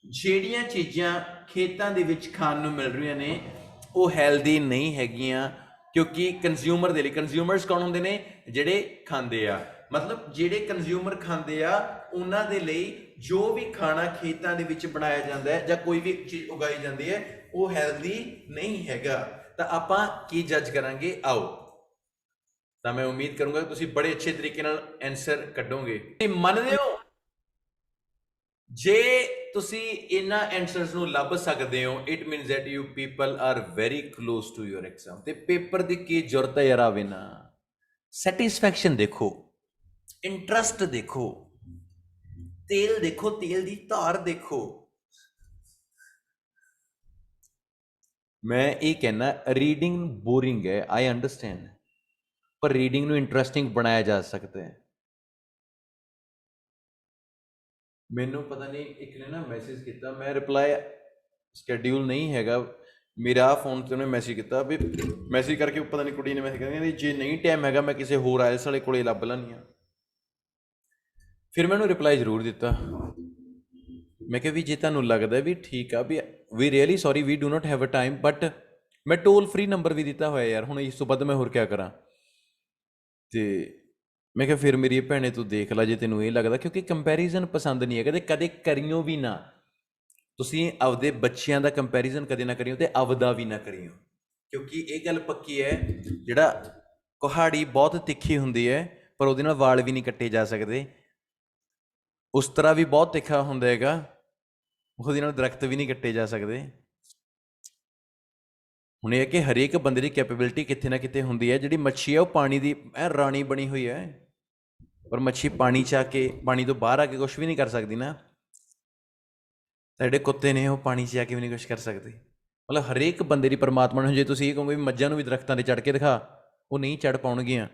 A: ਜਿਹੜੀਆਂ ਚੀਜ਼ਾਂ ਖੇਤਾਂ ਦੇ ਵਿੱਚ ਖਾਣ ਨੂੰ ਮਿਲ ਰਹੀਆਂ ਨੇ ਉਹ ਹੈਲਦੀ ਨਹੀਂ ਹੈਗੀਆਂ, ਕਿਉਂਕਿ ਕੰਜ਼ਿਊਮਰ ਦੇ ਲਈ, ਕੰਜ਼ਿਊਮਰਸ ਕੌਣ ਹੁੰਦੇ ਨੇ? ਜਿਹੜੇ ਖਾਂਦੇ ਆ। ਮਤਲਬ ਜਿਹੜੇ ਕੰਜ਼ਿਊਮਰ ਖਾਂਦੇ ਆ ਉਹਨਾਂ ਦੇ ਲਈ ਜੋ ਵੀ ਖਾਣਾ ਖੇਤਾਂ ਦੇ ਵਿੱਚ ਬਣਾਇਆ ਜਾਂਦਾ ਹੈ ਜਾਂ ਕੋਈ ਵੀ ਚੀਜ਼ ਉਗਾਈ ਜਾਂਦੀ ਹੈ ਉਹ ਹੈਲਦੀ ਨਹੀਂ ਹੈਗਾ। ਤਾਂ ਆਪਾਂ ਕੀ ਜੱਜ ਕਰਾਂਗੇ, ਆਓ। ਤਾਂ ਮੈਂ ਉਮੀਦ ਕਰੂੰਗਾ ਕਿ ਤੁਸੀਂ ਬੜੇ ਅੱਛੇ ਤਰੀਕੇ ਨਾਲ ਆਨਸਰ ਕੱਢੋਗੇ। ਮੰਨਦੇ ਹੋ ਜੇ ਤੁਸੀਂ ਇਹਨਾਂ ਆਨਸਰਸ ਨੂੰ ਲੱਭ ਸਕਦੇ ਹੋ, it means that you people are very close to your exam. ਤੇ ਪੇਪਰ ਦੀ ਕੀ ਜ਼ਰੂਰਤ ਹੈ ਯਾਰ, ਆਵੇ ਨਾ। ਸੈਟਿਸਫੈਕਸ਼ਨ ਦੇਖੋ, ਇੰਟਰਸਟ ਦੇਖੋ, ਤੇਲ ਦੇਖੋ, ਤੇਲ ਦੀ ਧਾਰ ਦੇਖੋ। ਮੈਂ ਇਹ ਕਹਿਣਾ, ਰੀਡਿੰਗ ਬੋਰਿੰਗ ਹੈ, ਆਈ ਅੰਡਰਸਟੈਂਡ, ਪਰ ਰੀਡਿੰਗ ਨੂੰ ਇੰਟਰਸਟਿੰਗ ਬਣਾਇਆ ਜਾ ਸਕਦਾ ਹੈ। ਮੈਨੂੰ ਪਤਾ ਨਹੀਂ ਇੱਕ ਨੇ ਨਾ ਮੈਸੇਜ ਕੀਤਾ, ਮੈਂ ਰਿਪਲਾਈ ਸ਼ੈਡਿਊਲ ਨਹੀਂ ਹੈਗਾ ਮੇਰਾ ਫੋਨ ਤੇ, ਉਹਨੇ ਮੈਸੇਜ ਕੀਤਾ ਵੀ, ਮੈਸੇਜ ਕਰਕੇ ਪਤਾ ਨਹੀਂ ਕੁੜੀ ਨੇ ਮੈਸੇਜ ਕਹਿੰਦੀ ਜੇ ਨਹੀਂ ਟਾਈਮ ਹੈਗਾ ਮੈਂ ਕਿਸੇ ਹੋਰ ਆਇਲਸ ਵਾਲੇ ਕੋਲੇ ਲੱਭ ਲੈਂਦੀ ਹਾਂ। ਫਿਰ ਮੈਂ ਉਹਨੂੰ ਰਿਪਲਾਈ ਜ਼ਰੂਰ ਦਿੱਤਾ, ਮੈਂ ਕਿਹਾ ਵੀ ਜੇ ਤੁਹਾਨੂੰ ਲੱਗਦਾ ਵੀ ਠੀਕ ਆ we really sorry we do not have a time, but ਮੈਂ ਟੋਲ ਫ੍ਰੀ ਨੰਬਰ ਵੀ ਦਿੱਤਾ ਹੋਇਆ ਯਾਰ, ਹੁਣ ਇਸ ਤੋਂ ਵੱਧ ਮੈਂ ਹੋਰ ਕਿਆ ਕਰਾਂ। ਤੇ ਮੈਂ ਕਿਹਾ ਫਿਰ ਮੇਰੀ ਭੈਣੇ ਤੂੰ ਦੇਖ ਲੈ ਜੇ ਤੈਨੂੰ ਇਹ ਲੱਗਦਾ, ਕਿਉਂਕਿ ਕੰਪੈਰੀਜ਼ਨ ਪਸੰਦ ਨਹੀਂ ਹੈ, ਕਦੇ ਕਰਿਓ ਵੀ ਨਾ। ਤੁਸੀਂ ਆਪਦੇ ਬੱਚਿਆਂ ਦਾ ਕੰਪੈਰੀਜ਼ਨ ਕਦੇ ਨਾ ਕਰਿਓ ਤੇ ਆਪਦਾ ਵੀ ਨਾ ਕਰਿਓ, ਕਿਉਂਕਿ ਇਹ ਗੱਲ ਪੱਕੀ ਹੈ ਜਿਹੜਾ ਕੁਹਾੜੀ ਬਹੁਤ ਤਿੱਖੀ ਹੁੰਦੀ ਹੈ ਪਰ ਉਹਦੇ ਨਾਲ ਵਾਲ ਵੀ ਨਹੀਂ ਕੱਟੇ ਜਾ ਸਕਦੇ, ਉਸ ਤਰ੍ਹਾਂ ਵੀ ਬਹੁਤ ਤਿੱਖਾ ਹੁੰਦਾ ਹੈਗਾ, ਉਹਦੇ ਨਾਲ ਦਰਖਤ ਵੀ ਨਹੀਂ ਕੱਟੇ ਜਾ ਸਕਦੇ। ਹੁਣ ਇਹ ਹੈ ਕਿ ਹਰੇਕ ਬੰਦੇ ਦੀ ਕੈਪੇਬਿਲਿਟੀ ਕਿਤੇ ਨਾ ਕਿਤੇ ਹੁੰਦੀ ਹੈ। ਜਿਹੜੀ ਮੱਛੀ ਹੈ ਉਹ ਪਾਣੀ ਦੀ ਰਾਣੀ ਬਣੀ ਹੋਈ ਹੈ, ਪਰ ਮੱਛੀ ਪਾਣੀ 'ਚ ਆ ਕੇ, ਪਾਣੀ ਤੋਂ ਬਾਹਰ ਆ ਕੇ ਕੁਛ ਵੀ ਨਹੀਂ ਕਰ ਸਕਦੀ ਨਾ। ਜਿਹੜੇ ਕੁੱਤੇ ਨੇ ਉਹ ਪਾਣੀ 'ਚ ਆ ਕੇ ਵੀ ਨਹੀਂ ਕੁਛ ਕਰ ਸਕਦੇ। ਮਤਲਬ ਹਰੇਕ ਬੰਦੇ ਦੀ ਪਰਮਾਤਮਾ ਨੂੰ, ਜੇ ਤੁਸੀਂ ਇਹ ਕਹੋਗੇ ਵੀ ਮੱਝਾਂ ਨੂੰ ਵੀ ਦਰਖਤਾਂ 'ਤੇ ਚੜ੍ਹ ਕੇ ਦਿਖਾ, ਉਹ ਨਹੀਂ ਚੜ੍ਹ ਪਾਉਣਗੀਆਂ।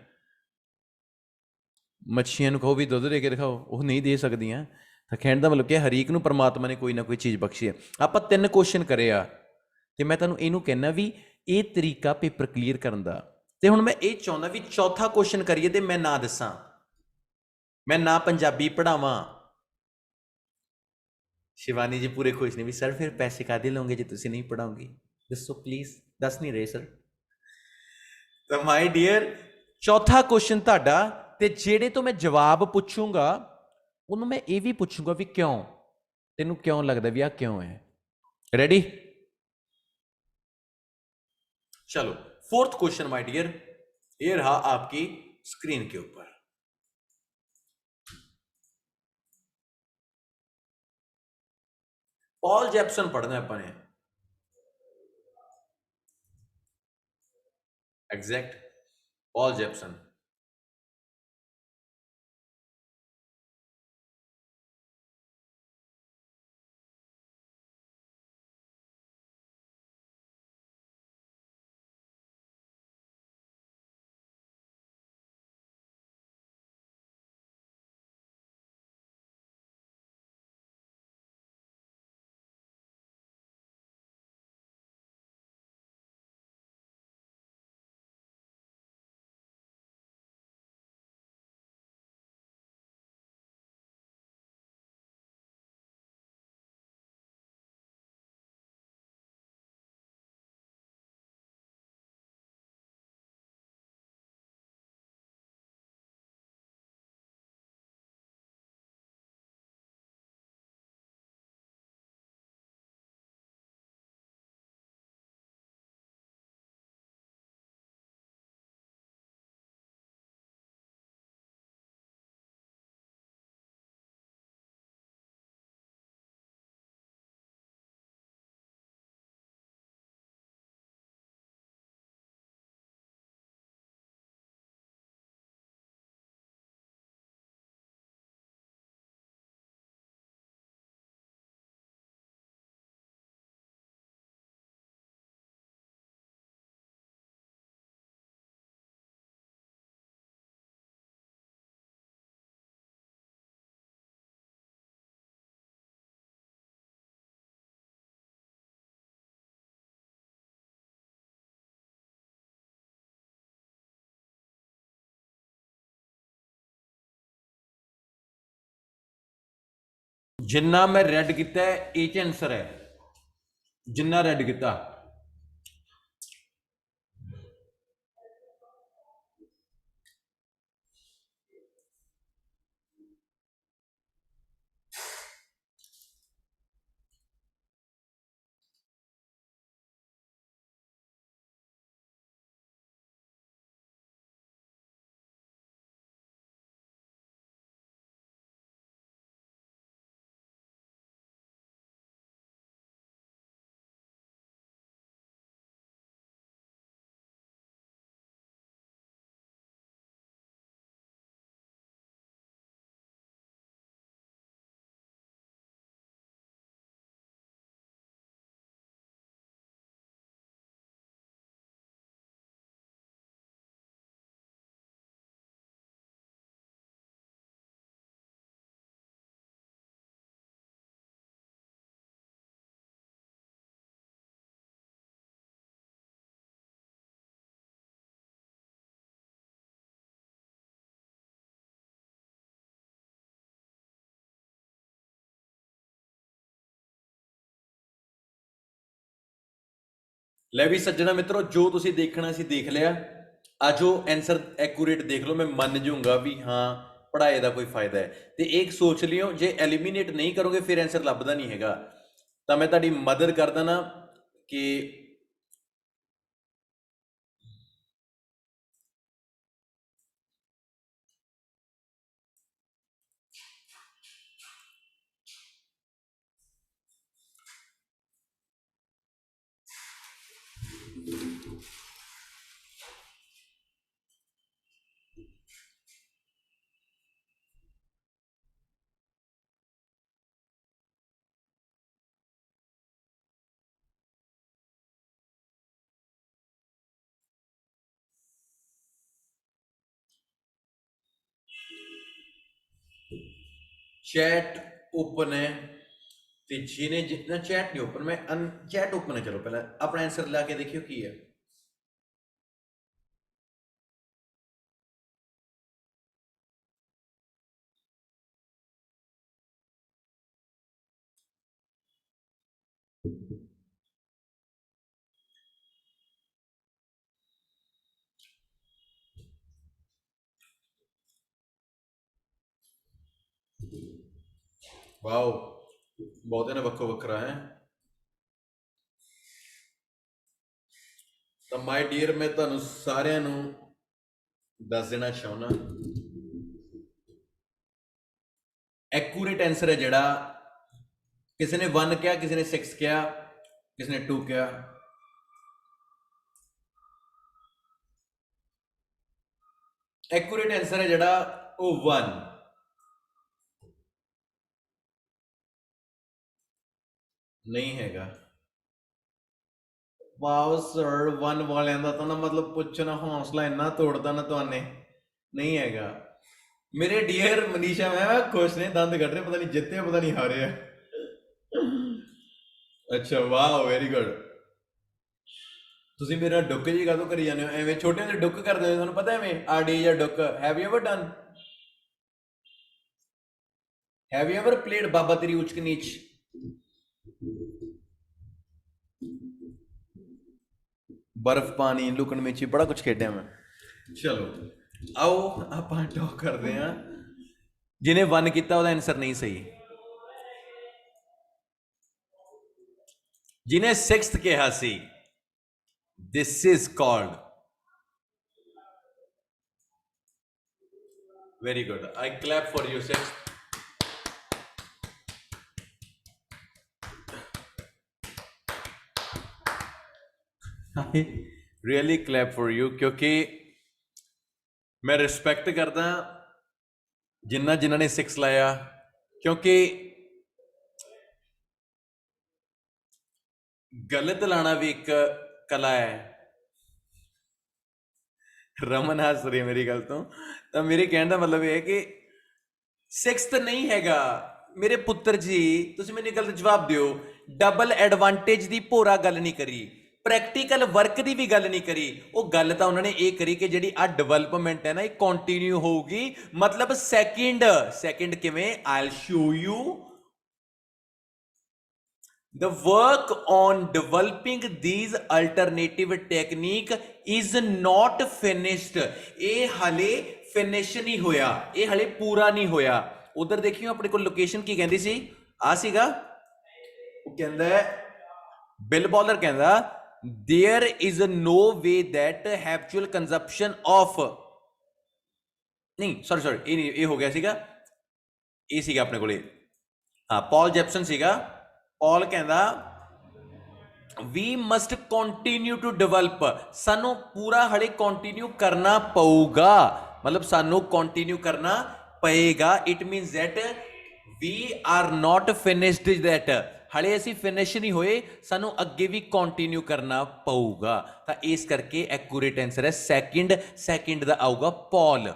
A: ਮੱਛੀਆਂ ਨੂੰ ਕਹੋ ਵੀ ਦੁੱਧ ਦੇ ਕੇ ਦਿਖਾਓ, ਉਹ ਨਹੀਂ ਦੇ ਸਕਦੀਆਂ। ਤਾਂ ਕਹਿਣ ਦਾ ਮਤਲਬ ਕਿ ਹਰੇਕ ਨੂੰ ਪਰਮਾਤਮਾ ਨੇ ਕੋਈ ਨਾ ਕੋਈ ਚੀਜ਼ ਬਖਸ਼ੀ ਹੈ। ਆਪਾਂ 3 ਕੁਐਸਚਨ ਕਰੇ ਆ ਤੇ ਮੈਂ ਤੁਹਾਨੂੰ ਇਹਨੂੰ ਕਹਿਣਾ ਵੀ ਇਹ ਤਰੀਕਾ ਪੇਪਰ ਕਲੀਅਰ ਕਰਨ ਦਾ। ਤੇ ਹੁਣ ਮੈਂ ਇਹ ਚਾਹੁੰਦਾ ਵੀ ਚੌਥਾ ਕੁਐਸਚਨ ਕਰੀਏ ਤੇ ਮੈਂ ਨਾ ਦੱਸਾਂ, ਮੈਂ ਨਾ ਪੰਜਾਬੀ ਪੜ੍ਹਾਵਾਂ। ਸ਼ਿਵਾਨੀ ਜੀ ਪੂਰੇ ਖੁਸ਼ ਨੇ ਵੀ ਸਰ ਫਿਰ ਪੈਸੇ ਕਾਹਦੇ ਲਓਗੇ ਜੇ ਤੁਸੀਂ ਨਹੀਂ ਪੜ੍ਹਾਓਗੇ, ਦੱਸੋ ਪਲੀਜ਼। ਦੱਸ ਨਹੀਂ ਰਹੇ ਸਰ, ਤਾਂ ਮਾਈ ਡੀਅਰ ਚੌਥਾ ਕੁਐਸਚਨ ਤੁਹਾਡਾ ਤੇ ਜਿਹੜੇ ਤੋਂ ਮੈਂ ਜਵਾਬ ਪੁੱਛੂੰਗਾ ਉਹਨੂੰ ਮੈਂ ਇਹ ਵੀ ਪੁੱਛੂੰਗਾ ਵੀ ਕਿਉਂ ਤੈਨੂੰ ਕਿਉਂ ਲੱਗਦਾ ਵੀ ਆ ਕਿਉਂ ਹੈ रेडी चलो फोर्थ क्वेश्चन माय डियर ये रहा आपकी स्क्रीन के ऊपर पॉल जैप्सन पढ़ना है अपने एग्जैक्ट पॉल जैप्सन जिन्ना मैं रेड किया ये आंसर है जिन्ना रेड किया ਲੈ ਵੀ ਸੱਜਣਾ ਮਿੱਤਰੋ ਜੋ ਤੁਸੀਂ ਦੇਖਣਾ ਸੀ ਦੇਖ ਲਿਆ ਆਜੋ ਆਨਸਰ ਐਕੂਰੇਟ ਦੇਖ ਲਓ ਮੈਂ ਮੰਨ ਜਾਊਂਗਾ ਵੀ ਹਾਂ ਪੜ੍ਹਾਈ ਦਾ ਕੋਈ ਫਾਇਦਾ ਹੈ ਤੇ ਇੱਕ ਸੋਚ ਲਿਓ ਜੇ ਐਲੀਮੀਨੇਟ ਨਹੀਂ ਕਰੋਗੇ ਫਿਰ ਆਨਸਰ ਲੱਭਦਾ ਨਹੀਂ ਹੈਗਾ ਤਾਂ ਮੈਂ ਤੁਹਾਡੀ ਮਦਦ ਕਰਦਾ ਨਾ ਕਿ चैट ओपन है तो जिन्हें जितना चैट नहीं ओपन मैं चैट ओपन है चलो पहले अपना आंसर ला के देखियो की है ਵਾਓ, ਬਹੁਤਿਆਂ ਨੇ ਵੱਖੋ ਵੱਖਰਾ ਹੈ। ਤਾਂ ਮਾਈ ਡੀਅਰ, ਮੈਂ ਤੁਹਾਨੂੰ ਸਾਰਿਆਂ ਨੂੰ ਦੱਸ ਦੇਣਾ ਚਾਹੁੰਦਾ, ਐਕੂਰੇਟ ਆਂਸਰ ਹੈ ਜਿਹੜਾ, ਕਿਸੇ ਨੇ 1 ਕਿਹਾ, ਕਿਸੇ ਨੇ 6 ਕਿਹਾ, ਕਿਸੇ ਨੇ 2 ਕਿਹਾ। ਐਕੂਰੇਟ ਆਂਸਰ ਹੈ ਜਿਹੜਾ ਉਹ 1 ਨਹੀਂ ਹੈਗਾ। ਵਾਓ ਸਰ, 1 ਵਾਲਿਆਂ ਦਾ ਤਾਂ ਨਾ ਮਤਲਬ ਪੁੱਛਣਾ, ਹੌਸਲਾ ਇੰਨਾ ਤੋੜਦਾ ਨਾ ਤੁਹਾਨੇ, ਨਹੀਂ ਹੈਗਾ। ਮੇਰੇ ਡੀਅਰ ਮਨੀਸ਼ਾ ਮੈਂ ਖੁਸ਼ ਨੇ, ਦੰਦ ਕੱਢ ਰਹੇ, ਪਤਾ ਨਹੀਂ ਜਿੱਤੇ ਪਤਾ ਨਹੀਂ ਹਾਰੇ ਆ। ਅੱਛਾ, ਵਾਓ, ਵੈਰੀ ਗੁੱਡ। ਤੁਸੀਂ ਮੇਰਾ ਡੁੱਕ ਜੀ ਕਾਹਤੋਂ ਕਰੀ ਜਾਂਦੇ ਹੋ? ਐਵੇਂ ਛੋਟੇ ਹੁੰਦੇ ਡੁੱਕ ਕਰਦੇ ਹੋ, ਤੁਹਾਨੂੰ ਪਤਾ ਐਵੇਂ ਆਡੀ ਜਾਂ ਡੁੱਕ? Have you ever done? Have you ever played ਬਾਬਾ ਤੇਰੀ ਉੱਚ ਨੀਚ? ਬਰਫ਼ ਪਾਣੀ ਲੁਕਣ ਮਿਚੀ ਬੜਾ ਕੁਝ ਖੇਡਿਆ ਮੈਂ। ਚਲੋ ਆਓ ਆਪਾਂ ਟਾਕ ਕਰਦੇ ਹਾਂ। ਜਿਹਨੇ 1 ਕੀਤਾ ਉਹਦਾ ਆਨਸਰ ਨਹੀਂ ਸਹੀ। ਜਿਹਨੇ 6th ਕਿਹਾ ਸੀ, this is called, very good, I clap for you 6th। I really clap for you, ਕਿਉਂਕਿ ਮੈਂ ਰਿਸਪੈਕਟ ਕਰਦਾ ਜਿਨ੍ਹਾਂ ਨੇ 6 ਲਾਇਆ, ਕਿਉਂਕਿ ਗਲਤ ਲਾਣਾ ਵੀ ਇੱਕ ਕਲਾ ਹੈ। ਰਮਨ ਹੱਸ ਰਹੀ ਮੇਰੀ ਗੱਲ ਤੋਂ। ਤਾਂ ਮੇਰੇ ਕਹਿਣ ਦਾ ਮਤਲਬ ਇਹ ਹੈ ਕਿ 6th ਨਹੀਂ ਹੈਗਾ ਮੇਰੇ ਪੁੱਤਰ ਜੀ। ਤੁਸੀਂ ਮੈਨੂੰ ਗੱਲ ਦਾ ਜਵਾਬ ਦਿਓ। ਡਬਲ ਐਡਵਾਂਟੇਜ ਦੀ ਭੋਰਾ ਗੱਲ ਨਹੀਂ ਕਰੀ, ਪ੍ਰੈਕਟੀਕਲ ਵਰਕ ਦੀ ਵੀ ਗੱਲ ਨਹੀਂ ਕਰੀ। ਉਹ ਗੱਲ ਤਾਂ ਉਹਨਾਂ ਨੇ ਇਹ ਕਰੀ ਕਿ ਜਿਹੜੀ ਆ ਡਿਵੈਲਪਮੈਂਟ ਹੈ ਨਾ, ਇਹ ਕੰਟੀਨਿਊ ਹੋਊਗੀ। ਮਤਲਬ ਸੈਕਿੰਡ ਕਿਵੇਂ? I'll show you. The work on developing these alternative technique is not finished। ਇਹ ਹਲੇ ਫਿਨਿਸ਼ ਨਹੀਂ ਹੋਇਆ, ਇਹ ਹਲੇ ਪੂਰਾ ਨਹੀਂ ਹੋਇਆ। ਉਧਰ ਦੇਖਿਓ ਆਪਣੇ ਕੋਲ ਲੋਕੇਸ਼ਨ ਕੀ ਕਹਿੰਦੀ ਸੀ, ਆ ਸੀਗਾ, ਉਹ ਕਹਿੰਦਾ ਬਿਲ ਬੋਲਰ ਕਹਿੰਦਾ there is no way that habitual consumption of, ਨਹੀਂ ਸੌਰੀ ਇਹ ਹੋ ਗਿਆ ਸੀਗਾ, ਇਹ ਸੀਗਾ ਆਪਣੇ ਕੋਲੇ, ਹਾਂ ਪੌਲ ਜੈਪਸਨ ਸੀਗਾ। ਪੌਲ ਕਹਿੰਦਾ we must continue to develop, ਸਾਨੂੰ ਪੂਰਾ ਹਲੇ ਕੰਟੀਨਿਊ ਕਰਨਾ ਪਊਗਾ। ਮਤਲਬ ਸਾਨੂੰ ਕੰਟੀਨਿਊ ਕਰਨਾ ਪਏਗਾ। It means that we are not finished that, ਹਲੇ ਅਸੀਂ ਫਿਨਿਸ਼ ਨਹੀਂ ਹੋਏ, ਸਾਨੂੰ ਅੱਗੇ ਵੀ ਕੰਟੀਨਿਊ ਕਰਨਾ ਪਊਗਾ। ਤਾਂ ਇਸ ਕਰਕੇ ਐਕੂਰੇਟ ਆਨਸਰ ਹੈ ਸੈਕਿੰਡ ਦਾ ਆਊਗਾ ਪੌਲ।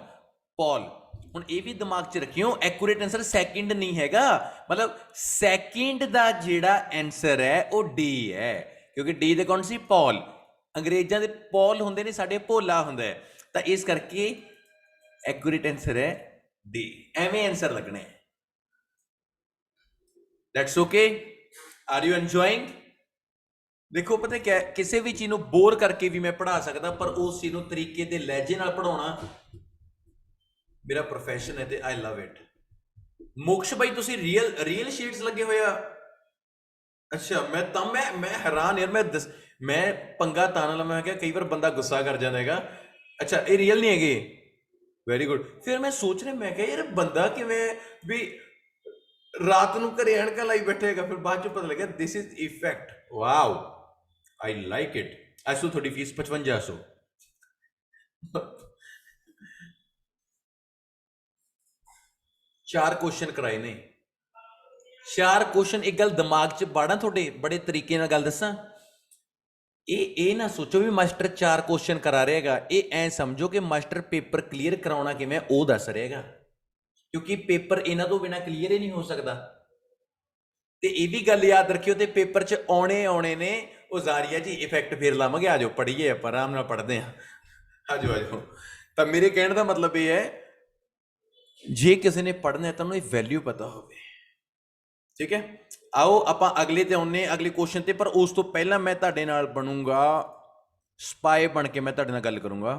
A: ਹੁਣ ਇਹ ਵੀ ਦਿਮਾਗ 'ਚ ਰੱਖਿਓ, ਐਕੂਰੇਟ ਆਨਸਰ ਸੈਕਿੰਡ ਨਹੀਂ ਹੈਗਾ। ਮਤਲਬ ਸੈਕਿੰਡ ਦਾ ਜਿਹੜਾ ਆਨਸਰ ਹੈ ਉਹ ਡੀ ਹੈ, ਕਿਉਂਕਿ ਡੀ ਦੇ ਕੌਣ ਸੀ? ਪੌਲ। ਅੰਗਰੇਜ਼ਾਂ ਦੇ ਪੌਲ ਹੁੰਦੇ ਨੇ, ਸਾਡੇ ਭੋਲਾ ਹੁੰਦਾ ਹੈ। ਤਾਂ ਇਸ ਕਰਕੇ ਐਕੂਰੇਟ ਆਨਸਰ ਹੈ ਡੀ। ਐਵੇਂ ਆਨਸਰ ਲੱਗਣੇ। That's okay. Are you enjoying? ਦੇਖੋ ਪਤਾ ਕਿਆ, ਕਿਸੇ ਵੀ ਚੀਜ਼ ਨੂੰ ਬੋਰ ਕਰਕੇ ਵੀ ਮੈਂ ਪੜ੍ਹਾ ਸਕਦਾ, ਪਰ ਉਸ ਚੀਜ਼ ਨੂੰ ਤਰੀਕੇ ਤੇ ਲਹਿਜੇ ਨਾਲ ਪੜਾਉਣਾ ਮੇਰਾ ਪ੍ਰੋਫੈਸ਼ਨ ਹੈ ਤੇ ਆਈ ਲਵ ਇਟ। ਮੋਕਸ਼ ਬਾਈ ਤੁਸੀਂ ਰੀਅਲ ਸ਼ੀਟਸ ਲੱਗੇ ਹੋਏ ਆ? ਅੱਛਾ, ਮੈਂ ਹੈਰਾਨ ਯਾਰ, ਮੈਂ ਪੰਗਾ ਤਾਂ ਨਾਲ ਮੈਂ ਕਿਹਾ ਕਈ ਵਾਰ ਬੰਦਾ ਗੁੱਸਾ ਕਰ ਜਾਂਦਾ ਹੈਗਾ। ਅੱਛਾ, ਇਹ ਰੀਅਲ ਨਹੀਂ ਹੈਗੇ, ਵੈਰੀ ਗੁੱਡ। ਫਿਰ ਮੈਂ ਸੋਚ ਰਿਹਾ, ਮੈਂ ਕਿਹਾ ਯਾਰ ਬੰਦਾ ਕਿਵੇਂ ਵੀ ਰਾਤ ਨੂੰ ਘਰੇ ਐਨਕਾਂ ਲਾਈ ਬੈਠੇਗਾ, ਫਿਰ ਬਾਅਦ ਚ ਪਤਾ ਲੱਗਿਆ this is effect. Wow, I like it. ਐਸੋ ਤੁਹਾਡੀ ਫੀਸ 5500। 4 ਕੁਐਸਚਨ ਕਰਾਏ ਨੇ, 4 ਕੁਐਸਚਨ। ਇੱਕ ਗੱਲ ਦਿਮਾਗ 'ਚ ਬਾੜਾਂ ਤੁਹਾਡੇ, ਬੜੇ ਤਰੀਕੇ ਨਾਲ ਗੱਲ ਦੱਸਾਂ। ਇਹ ਨਾ ਸੋਚੋ ਵੀ ਮਾਸਟਰ 4 ਕੁਐਸਚਨ ਕਰਾ ਰਿਹਾ ਹੈਗਾ। ਇਹ ਐ ਸਮਝੋ ਕਿ ਮਾਸਟਰ ਪੇਪਰ ਕਲੀਅਰ ਕਰਾਉਣਾ ਕਿਵੇਂ ਉਹ ਦੱਸ ਰਿਹਾ ਹੈਗਾ, ਕਿਉਂਕਿ ਪੇਪਰ ਇਹਨਾਂ ਤੋਂ ਬਿਨਾਂ ਕਲੀਅਰ ਹੀ ਨਹੀਂ ਹੋ ਸਕਦਾ। ਤੇ ਇਹ ਵੀ ਗੱਲ ਯਾਦ ਰੱਖਿਓ, ਤੇ ਪੇਪਰ 'ਚ ਆਉਣੇ ਨੇ ਉਹ ਜ਼ਾਰੀਆ ਜੀ ਇਫੈਕਟ ਫੇਰ ਲਾਵਾਂਗੇ। ਆ ਜਾਓ ਪੜ੍ਹੀਏ, ਆਪਾਂ ਆਰਾਮ ਨਾਲ ਪੜ੍ਹਦੇ ਹਾਂ। ਆ ਜਾਓ। ਤਾਂ ਮੇਰੇ ਕਹਿਣ ਦਾ ਮਤਲਬ ਇਹ ਹੈ, ਜੇ ਕਿਸੇ ਨੇ ਪੜ੍ਹਨਾ ਤਾਂ ਉਹਨੂੰ ਇਹ ਵੈਲਿਊ ਪਤਾ ਹੋਵੇ, ਠੀਕ ਹੈ। ਆਓ ਆਪਾਂ ਅਗਲੇ ਤੇ ਆਉਂਦੇ, ਅਗਲੇ ਕੁਐਸਚਨ ਤੇ। ਪਰ ਉਸ ਤੋਂ ਪਹਿਲਾਂ ਮੈਂ ਤੁਹਾਡੇ ਨਾਲ ਬਣੂੰਗਾ ਸਪਾਈ ਬਣ ਕੇ, ਮੈਂ ਤੁਹਾਡੇ ਨਾਲ ਗੱਲ ਕਰੂੰਗਾ।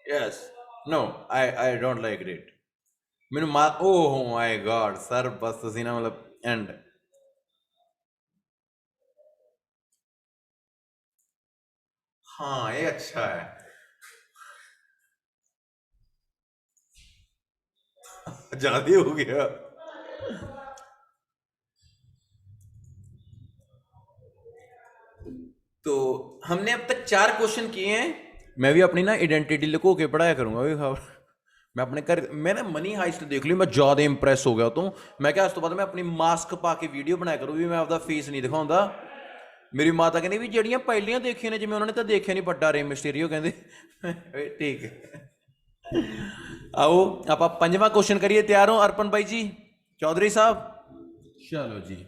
A: Yes, no I don't like it ਮੈਨੂੰ ਮਾ ਓਹ ਮਾਈ ਗॉड ਸਰ ਬਸ ਤੁਸੀਂ ਨਾ ਮਤਲਬ ਐਂਡ ਹਾਂ ਇਹ ਅੱਛਾ ਹੈ ज्यादा हो गया तो हमने अब तक 4 क्वेश्चन किए हैं मैं भी अपनी ना आइडेंटिटी लुको के पढ़ाया करूंगा भी खबर मैं अपने घर मैं ना मनी हाइस्ट देख ली मैं ज्यादा इंप्रेस हो गया तो मैं क्या उस तो बाद मैं अपनी मास्क पा के वीडियो बनाया करूँ भी मैं आपका फेस नहीं दिखाऊंगा मेरी माता कहती भी ਜਿਹੜੀਆਂ ਪਹਿਲੀਆਂ ਦੇਖੀਆਂ ਨੇ ਜਿਵੇਂ ਉਹਨਾਂ ਨੇ ਤਾਂ ਦੇਖਿਆ ਨਹੀਂ ਵੱਡਾ ਰੇ ਮਿਸਟੀਰੀਓ ਕਹਿੰਦੇ ਠੀਕ ਹੈ आओ आप पंजवां क्वेश्चन करिए तैयार हो अर्पण भाई जी चौधरी साहब चलो जी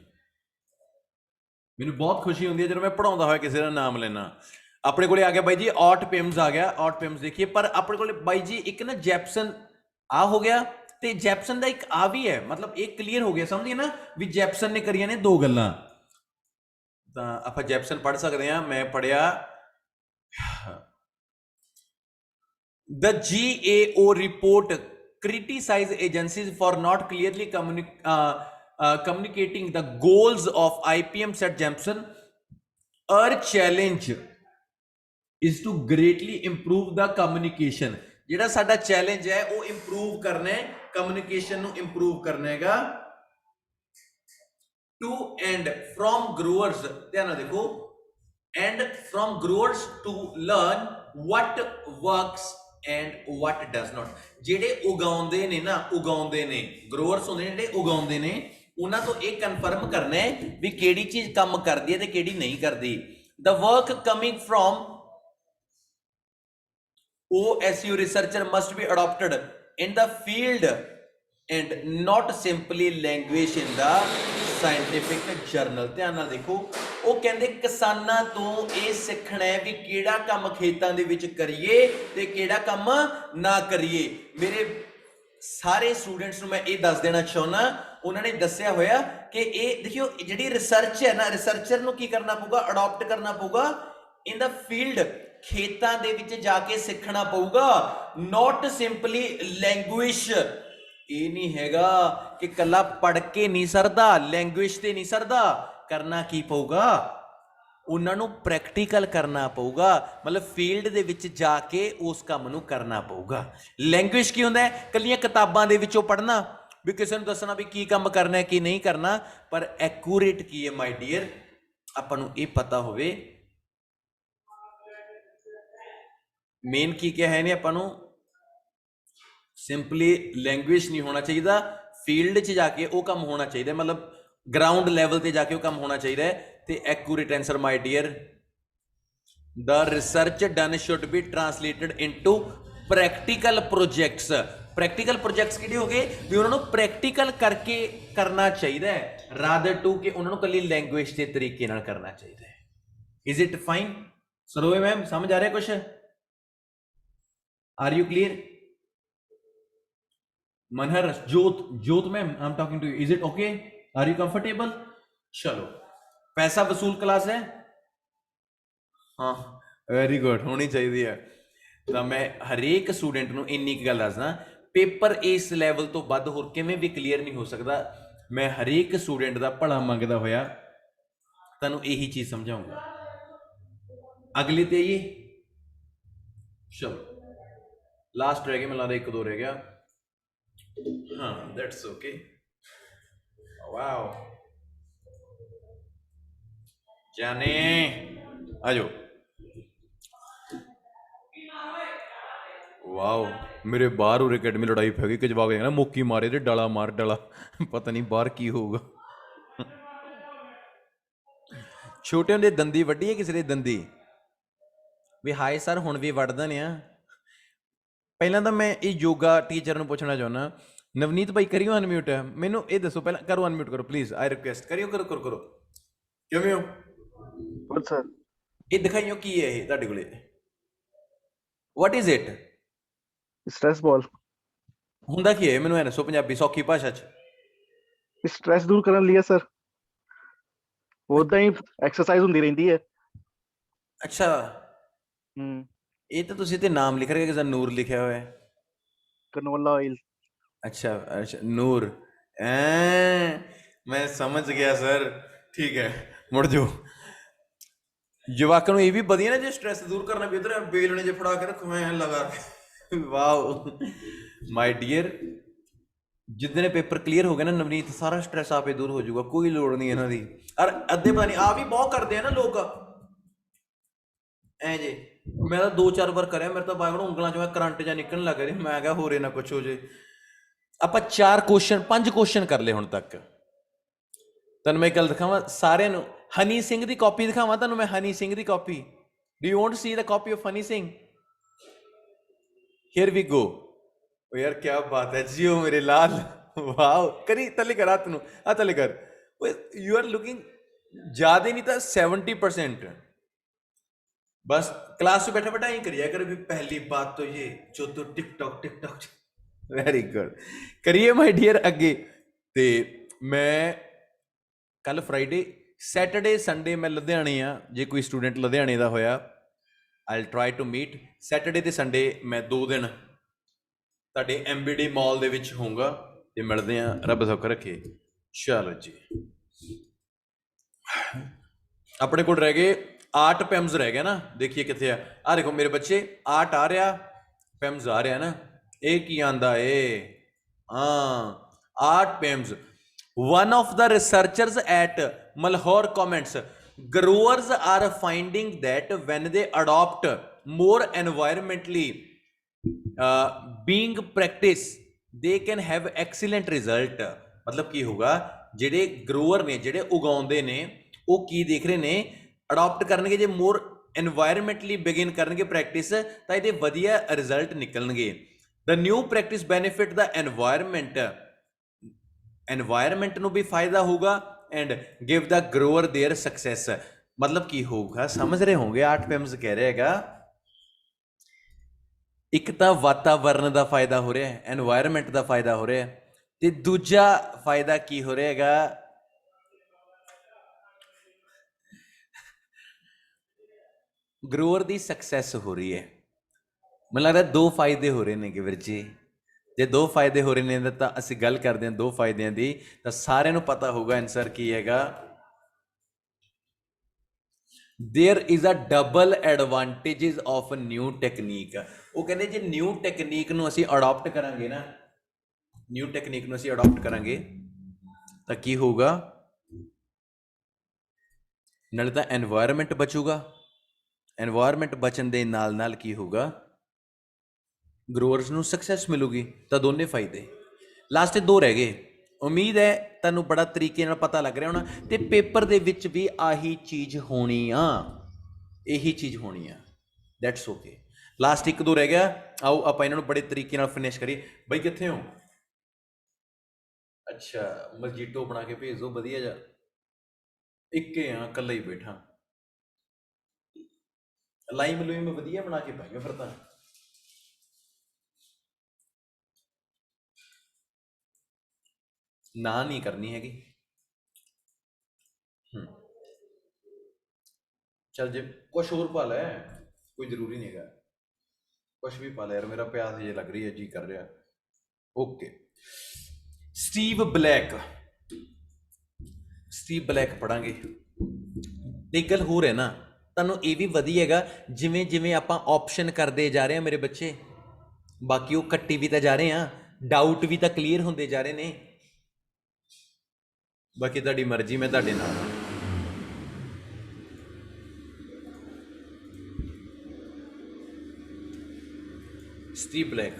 A: ਮੈਨੂੰ ਬਹੁਤ ਖੁਸ਼ੀ ਹੁੰਦੀ ਹੈ ਜਦੋਂ ਮੈਂ ਪੜਾਉਂਦਾ ਹੋਇਆ ਕਿਸੇ ਦਾ ਨਾਮ ਲੈਣਾ ਆਪਣੇ ਕੋਲੇ ਆ ਗਿਆ ਬਾਈ ਜੀ ਆਟ ਪਿਮਸ ਆ ਗਿਆ ਆਟ ਪਿਮਸ ਦੇਖੀਏ ਪਰ ਆਪਣੇ ਕੋਲੇ ਬਾਈ ਜੀ ਇੱਕ ਨਾ ਜੈਪਸਨ ਆ ਹੋ ਗਿਆ ਤੇ ਜੈਪਸਨ ਦਾ ਇੱਕ ਆ ਵੀ ਹੈ ਮਤਲਬ ਇਹ ਕਲੀਅਰ ਹੋ ਗਿਆ ਸਮਝੀਏ ਨਾ ਵੀ ਜੈਪਸਨ ਨੇ ਕਰੀਆਂ ਨੇ ਦੋ ਗੱਲਾਂ ਤਾਂ ਆਪਾਂ ਜੈਪਸਨ ਪੜ੍ਹ ਸਕਦੇ ਹਾਂ ਮੈਂ ਪੜਿਆ The GAO report criticized agencies for not clearly communicating the goals of IPM set Jameson. Our challenge is to greatly improve the communication. ਜਿਹੜਾ ਸਾਡਾ ਚੈਲੰਜ ਹੈ ਉਹ ਇੰਪਰੂਵ ਕਰਨਾ ਹੈ ਕਮਿਊਨੀਕੇਸ਼ਨ ਨੂੰ ਇੰਪਰੂਵ ਕਰਨਾ ਹੈਗਾ to and from growers ਧਿਆਨ ਨਾਲ ਦੇਖੋ and from growers to learn what works and what does not ਜਿਹੜੇ ਉਗਾਉਂਦੇ ਨੇ ਨਾ ਉਗਾਉਂਦੇ ਨੇ ਗਰੋਅਰਸ ਹੁੰਦੇ ਨੇ ਜਿਹੜੇ ਉਗਾਉਂਦੇ ਨੇ ਉਹਨਾਂ ਤੋਂ ਇਹ ਕਨਫਰਮ ਕਰਨਾ ਹੈ ਵੀ ਕਿਹੜੀ ਚੀਜ਼ ਕੰਮ ਕਰਦੀ ਹੈ ਤੇ ਕਿਹੜੀ ਨਹੀਂ ਕਰਦੀ the work coming from OSU researcher must be adopted in the field and not simply language in the scientific journal ਧਿਆਨ ਨਾਲ ਦੇਖੋ ਉਹ ਕਹਿੰਦੇ ਕਿਸਾਨਾਂ ਤੋਂ ਇਹ ਸਿੱਖਣਾ ਹੈ ਵੀ ਕਿਹੜਾ ਕੰਮ ਖੇਤਾਂ ਦੇ ਵਿੱਚ ਕਰੀਏ ਤੇ ਕਿਹੜਾ ਕੰਮ ਨਾ ਕਰੀਏ ਮੇਰੇ ਸਾਰੇ ਸਟੂਡੈਂਟਸ ਨੂੰ ਮੈਂ ਇਹ ਦੱਸ ਦੇਣਾ ਚਾਹੁੰਦਾ ਉਹਨਾਂ ਨੇ ਦੱਸਿਆ ਹੋਇਆ ਕਿ ਇਹ ਦੇਖਿਓ ਜਿਹੜੀ ਰਿਸਰਚ ਹੈ ਨਾ ਰਿਸਰਚਰ ਨੂੰ ਕੀ ਕਰਨਾ ਪਊਗਾ ਅਡਾਪਟ ਕਰਨਾ ਪਊਗਾ ਇਨ ਦਾ ਫੀਲਡ ਖੇਤਾਂ ਦੇ ਵਿੱਚ ਜਾ ਕੇ ਸਿੱਖਣਾ ਪਊਗਾ ਨਾਟ ਸਿੰਪਲੀ ਲੈਂਗੁਏਜ ਇਹ ਨਹੀਂ ਹੈਗਾ ਕਿ ਕੱਲਾ ਪੜ੍ਹ ਕੇ ਨਹੀਂ ਸਰਦਾ ਲੈਂਗੁਏਜ ਤੇ ਨਹੀਂ ਸਰਦਾ ਕਰਨਾ ਕੀ ਪਊਗਾ ਉਹਨਾਂ ਨੂੰ ਪ੍ਰੈਕਟੀਕਲ ਕਰਨਾ ਪਊਗਾ ਮਤਲਬ ਫੀਲਡ ਦੇ ਵਿੱਚ ਜਾ ਕੇ ਉਸ ਕੰਮ ਨੂੰ ਕਰਨਾ ਪਊਗਾ ਲੈਂਗੁਏਜ ਕੀ ਹੁੰਦਾ ਹੈ ਕੱਲੀਆਂ ਕਿਤਾਬਾਂ ਦੇ ਵਿੱਚੋਂ ਪੜ੍ਹਨਾ ਵੀ ਕਿਸੇ ਨੂੰ ਦੱਸਣਾ ਵੀ ਕੀ ਕੰਮ ਕਰਨਾ ਹੈ ਕੀ ਨਹੀਂ ਕਰਨਾ ਪਰ ਐਕੂਰੇਟ ਕੀ ਹੈ ਮਾਈ ਡੀਅਰ ਆਪਾਂ ਨੂੰ ਇਹ ਪਤਾ ਹੋਵੇ ਮੇਨ ਕੀ ਕਿਹਾ ਹੈ ਨੇ ਆਪਾਂ ਨੂੰ ਸਿੰਪਲੀ ਲੈਂਗੁਏਜ ਨਹੀਂ ਹੋਣਾ ਚਾਹੀਦਾ ਫੀਲਡ 'ਚ ਜਾ ਕੇ ਉਹ ਕੰਮ ਹੋਣਾ ਚਾਹੀਦਾ ਮਤਲਬ ਗਰਾਊਂਡ ਲੈਵਲ ਤੇ ਜਾ ਕੇ ਉਹ ਕੰਮ ਹੋਣਾ ਚਾਹੀਦਾ ਹੈ ਤੇ accurate answer my dear the research done should be translated into practical projects practical projects ਕਿਹੜੇ ਹੋ ਗਏ ਵੀ ਉਹਨਾਂ ਨੂੰ ਪ੍ਰੈਕਟੀਕਲ ਕਰਕੇ ਕਰਨਾ ਚਾਹੀਦਾ ਹੈ rather to ਕਿ ਉਹਨਾਂ ਨੂੰ ਕੱਲੀ ਲੈਂਗੁਏਜ ਦੇ ਤਰੀਕੇ ਨਾਲ ਕਰਨਾ ਚਾਹੀਦਾ ਹੈ is it fine Saroye ma'am ਸਮਝ ਆ ਰਿਹਾ ਕੁਛ are you clear Manharjot ma'am I am talking to you is it okay are you comfortable चलो पैसा वसूल क्लास है हाँ वेरी गुड होनी चाहिए है तो मैं हरेक स्टूडेंट ਨੂੰ ਇੰਨੀ ਇੱਕ ਗੱਲ ਦੱਸਦਾ ਪੇਪਰ ਇਸ ਲੈਵਲ ਤੋਂ ਵੱਧ ਹੋਰ ਕਿਵੇਂ ਵੀ ਕਲੀਅਰ ਨਹੀਂ ਹੋ ਸਕਦਾ ਮੈਂ ਹਰੇਕ ਸਟੂਡੈਂਟ ਦਾ ਭਲਾ ਮੰਗਦਾ ਹੋਇਆ ਤੁਹਾਨੂੰ ਇਹੀ ਚੀਜ਼ ਸਮਝਾਉਂਗਾ ਅਗਲੇ ਤੇ ਆਈਏ ਚਲੋ ਲਾਸਟ ਰਹਿ ਗਿਆ ਮੈਨੂੰ ਲੱਗਦਾ ਇੱਕ ਦੋ ਰਹਿ ਗਿਆ हाँ that's okay wow जाने आजो वाओ मेरे बाहर उरे अकेडमी लड़ाई पै गई कि जवाब ना मुक्की मारे ते डाला मार डाला पता नहीं बाहर की होगा छोटे होंदे दंदी वड्डी है किसी ने दंदी भी हाय सर हुण भी वड्डदा ने आ ਪਹਿਲਾਂ ਤਾਂ ਮੈਂ ਇਹ ਯੋਗਾ ਟੀਚਰ ਨੂੰ ਪੁੱਛਣਾ ਚਾਹੁੰਦਾ ਨਵਨੀਤ ਭਾਈ ਕਰਿਓ ਅਨਮਿਊਟ ਮੈਨੂੰ ਇਹ ਦੱਸੋ ਪਹਿਲਾਂ ਕਰੋ ਅਨਮਿਊਟ ਕਰੋ ਪਲੀਜ਼ ਆਈ ਰਿਕੁਐਸਟ ਕਰਿਓ ਕਰੋ ਕਿਵੇਂ ਹੋ
B: ਗੁੱਡ ਸਰ
A: ਇਹ ਦਿਖਾਈਓ ਕੀ ਹੈ ਇਹ ਤੁਹਾਡੇ ਕੋਲੇ ਵਾਟ ਇਜ਼ ਇਟ
B: ਸਟ੍ਰੈਸ ਬਾਲ
A: ਹੁੰਦਾ ਕੀ ਹੈ ਮੈਨੂੰ ਇਹ ਦੱਸੋ ਪੰਜਾਬੀ ਸੌਖੀ ਭਾਸ਼ਾ 'ਚ
B: ਸਟ੍ਰੈਸ ਦੂਰ ਕਰਨ ਲਈ ਹੈ ਸਰ ਉਦਾਂ ਹੀ ਐਕਸਰਸਾਈਜ਼ ਹੁੰਦੀ ਰਹਿੰਦੀ ਹੈ
A: ਅੱਛਾ ਇਹ ਤਾਂ ਤੁਸੀਂ ਤੇ ਨਾਮ ਲਿਖ ਰਹੇ ਕਿਸੇ ਦਾ ਨੂਰ ਲਿਖਿਆ ਹੋਇਆ ਹੈ
B: canola oil.
A: अच्छा अच्छा ਨੂਰ ਐ ਮੈਂ ਸਮਝ ਗਿਆ ਸਰ ਠੀਕ ਹੈ ਮੁੜ ਜਾਓ ਜਵਾਕਾਂ ਨੂੰ ਇਹ ਵੀ ਵਧੀਆ ਨਾ ਜੇ ਸਟ੍ਰੈਸ ਦੂਰ ਕਰਨਾ ਵੀ ਉਧਰ ਬੇਲਣੇ ਜੇ ਫੜਾ ਕੇ ਰੱਖੋ ਐ ਲਗਾ ਕੇ ਵਾਓ ਮਾਈ ਡੀਅਰ ਜਿੱਦਣ ਪੇਪਰ ਕਲੀਅਰ ਹੋ ਗਿਆ ਨਾ ਨਵਨੀਤ ਸਾਰਾ ਸਟ੍ਰੈਸ ਆਪੇ ਦੂਰ ਹੋ ਜਾਊਗਾ ਕੋਈ ਲੋੜ ਨਹੀਂ ਇਹਨਾਂ ਦੀ ਔਰ ਅੱਧੇ ਪਤਾ ਨਹੀਂ ਆ ਵੀ ਬਹੁਤ ਕਰਦੇ ਆ ਨਾ ਲੋਕ ਐ ਜੇ ਮੈਂ ਤਾਂ 2-4 ਵਾਰ ਕਰਿਆ ਮੇਰੇ ਤਾਂ ਬਾਗ ਨੂੰ ਉਂਗਲਾਂ ਚੋਂ ਕਰੰਟ ਜਾਂ ਨਿਕਲਣ ਲੱਗ ਰਿਹਾ ਮੈਂ ਕਿਹਾ ਹੋਰੇ ਨਾ ਕੁਛ ਹੋ ਜੇ ਆਪਾਂ 5 ਕੁਐਸਚਨ ਕਰ ਲਏ ਹੁਣ ਤੱਕ ਤੁਹਾਨੂੰ ਮੈਂ ਇੱਕ ਗੱਲ ਦਿਖਾਵਾਂ ਸਾਰਿਆਂ ਨੂੰ ਹਨੀ ਸਿੰਘ ਦੀ ਕਾਪੀ ਦਿਖਾਵਾਂ ਤੁਹਾਨੂੰ ਮੈਂ ਹਨੀ ਸਿੰਘ ਦੀ copy do you want to see the copy of Honey Singh here we go ओ यार क्या बात है जियो मेरे लाल वाओ करी तले कर हाथ आ तले कर यू आर लुकिंग ज्यादा नहीं था 70% बस क्लास में बैठा बैठा ही करिए अगर भी पहली बात तो ये जो तो टिकटॉक वेरी गुड करिए माय डियर अगे ते मैं कल फ्राइडे सैटरडे संडे मैं लुधियाने जे कोई स्टूडेंट लुधियाने का होया I try to meet Saturday ते संडे मैं 2 दिन ਤੁਹਾਡੇ MBD ਮਾਲ ਦੇ ਵਿੱਚ ਹੋਊਗਾ ਤੇ ਮਿਲਦੇ ਆ ਰੱਬ ਸੌਖ ਰੱਖੇ ਚਲੋ ਜੀ ਆਪਣੇ ਕੋਲ ਰਹਿ ਗਏ ਆਰਟ ਪੈਮਸ ਰਹਿ ਗਿਆ ਨਾ ਦੇਖੀਏ ਕਿੱਥੇ ਆ ਦੇਖੋ ਮੇਰੇ ਬੱਚੇ ਆਰਟ ਆ ਰਿਹਾ ਪੈਮਸ ਆ ਰਿਹਾ ਨਾ ਇਹ ਕੀ ਆਂਦਾ ਏ ਹਾਂ art ਪੈਮਸ one of the researchers at Malheur comments growers are finding that when they adopt more environmentally being practice they can have excellent result मतलब की होगा ਜਿਹੜੇ ਗਰੋਅਰ ਨੇ ਜਿਹੜੇ ਉਗਾਉਂਦੇ ਨੇ ਉਹ ਕੀ ਦੇਖ ਰਹੇ ਨੇ ਅਡਾਪਟ ਕਰਨਗੇ ਜੇ ਮੋਰ এনवायरमेंटली ਬਿਗਿਨ ਕਰਨਗੇ ਪ੍ਰੈਕਟਿਸ ਤਾਂ ਇਹਦੇ ਵਧੀਆ result ਨਿਕਲਣਗੇ the new practice benefit the environment ਨੂੰ ਵੀ ਫਾਇਦਾ ਹੋਊਗਾ and give the grower their success मतलब ਕੀ ਹੋਊਗਾ ਸਮਝ ਰਹੇ ਹੋਗੇ ਆਰਟ ਪੈਮਸ ਕਹਿ ਰਿਹਾ ਹੈਗਾ ਇੱਕ ਤਾਂ ਵਾਤਾਵਰਨ ਦਾ ਫਾਇਦਾ ਹੋ ਰਿਹਾ ਹੈ এনवायरमेंट ਦਾ ਫਾਇਦਾ ਹੋ ਰਿਹਾ ਹੈ ਤੇ ਦੂਜਾ ਫਾਇਦਾ ਕੀ ਹੋ ਰਿਹਾ ਹੈਗਾ ਗਰੋਅਰ ਦੀ ਸਕਸੈਸ ਹੋ ਰਹੀ ਹੈ ਮੈਨੂੰ ਲੱਗਦਾ 2 ਫਾਇਦੇ ਹੋ ਰਹੇ ਨੇ ਕਿ ਵੀਰ ਜੀ ਜੇ 2 ਫਾਇਦੇ ਹੋ ਰਹੇ ਨੇ ਤਾਂ ਅਸੀਂ ਗੱਲ ਕਰਦੇ ਹਾਂ 2 ਫਾਇਦਿਆਂ ਦੀ ਤਾਂ ਸਾਰਿਆਂ ਨੂੰ ਪਤਾ ਹੋਊਗਾ ਆਨਸਰ ਕੀ ਹੈਗਾ there is a double advantages of a new technique ਉਹ ਕਹਿੰਦੇ ਜੇ ਨਿਊ ਟੈਕਨੀਕ ਨੂੰ ਅਸੀਂ ਅਡਾਪਟ ਕਰਾਂਗੇ ਨਾ ਨਿਊ ਟੈਕਨੀਕ ਨੂੰ ਅਸੀਂ ਅਡਾਪਟ ਕਰਾਂਗੇ ਤਾਂ ਕੀ ਹੋਊਗਾ ਨਾਲੇ ਤਾਂ এনवायरमेंट ਬਚੂਗਾ এনवायरमेंट ਬਚਣ ਦੇ ਨਾਲ ਨਾਲ ਕੀ ਹੋਊਗਾ ਗਰੋਅਰਸ ਨੂੰ ਸਕਸੈਸ ਮਿਲੂਗੀ ਤਾਂ ਦੋਨੇ ਫਾਇਦੇ ਲਾਸਟ 2 ਰਹਿ ਗਏ ਉਮੀਦ ਹੈ ਤੁਹਾਨੂੰ ਬੜਾ ਤਰੀਕੇ ਨਾਲ ਪਤਾ ਲੱਗ ਰਿਹਾ ਹੋਣਾ ਤੇ ਪੇਪਰ ਦੇ ਵਿੱਚ ਵੀ ਆਹੀ ਚੀਜ਼ ਹੋਣੀ ਆ ਇਹੀ ਚੀਜ਼ ਹੋਣੀ ਆ ਦੈਟਸ ਓਕੇ ਲਾਸਟ 1-2 ਰਹਿ ਗਿਆ ਆਓ ਆਪਾਂ ਇਹਨਾਂ ਨੂੰ ਬੜੇ ਤਰੀਕੇ ਨਾਲ ਫਿਨਿਸ਼ ਕਰੀਏ ਬਈ ਕਿੱਥੇ ਹੋ ਅੱਛਾ ਮਲਜੀਟੋ ਬਣਾ ਕੇ ਭੇਜ ਦਿਓ ਵਧੀਆ ਜਾ ਇੱਕੇ ਆ ਇਕੱਲਾ ਹੀ ਬੈਠਾ ਲਾਈਮ ਲੂਈਮ ਵਧੀਆ ਬਣਾ ਕੇ ਪਾਈਓ ਫਿਰ ਤਾਂ ਨਾ ਨਹੀਂ ਕਰਨੀ ਹੈਗੀ ਚੱਲ ਜੇ ਕੁਛ ਹੋਰ ਪਾ ਲੈ ਕੋਈ ਜ਼ਰੂਰੀ ਨਹੀਂ ਹੈਗਾ ਕੁਛ ਵੀ ਪਾ ਲੈ ਯਾਰ ਮੇਰਾ ਪਿਆਸ ਜੇ ਲੱਗ ਰਹੀ ਹੈ ਜੀ ਕਰ ਰਿਹਾ ਓਕੇ ਸਟੀਵ ਬਲੈਕ ਪੜਾਂਗੇ ਤੇ ਗੱਲ ਹੋਰ ਹੈ ਨਾ ਤੁਹਾਨੂੰ ਇਹ ਵੀ ਵਧੀਆ ਹੈਗਾ ਜਿਵੇਂ ਜਿਵੇਂ ਆਪਾਂ ਆਪਸ਼ਨ ਕਰਦੇ ਜਾ ਰਹੇ ਹਾਂ ਮੇਰੇ ਬੱਚੇ ਬਾਕੀ ਉਹ ਕੱਟੀ ਵੀ ਤਾਂ ਜਾ ਰਹੇ ਹਾਂ ਡਾਊਟ ਵੀ ਤਾਂ ਕਲੀਅਰ ਹੁੰਦੇ ਜਾ ਰਹੇ ਨੇ ਬਾਕੀ ਤੁਹਾਡੀ ਮਰਜ਼ੀ ਮੈਂ ਤੁਹਾਡੇ ਨਾਲ ਸਟੀਵ ਬਲੈਕ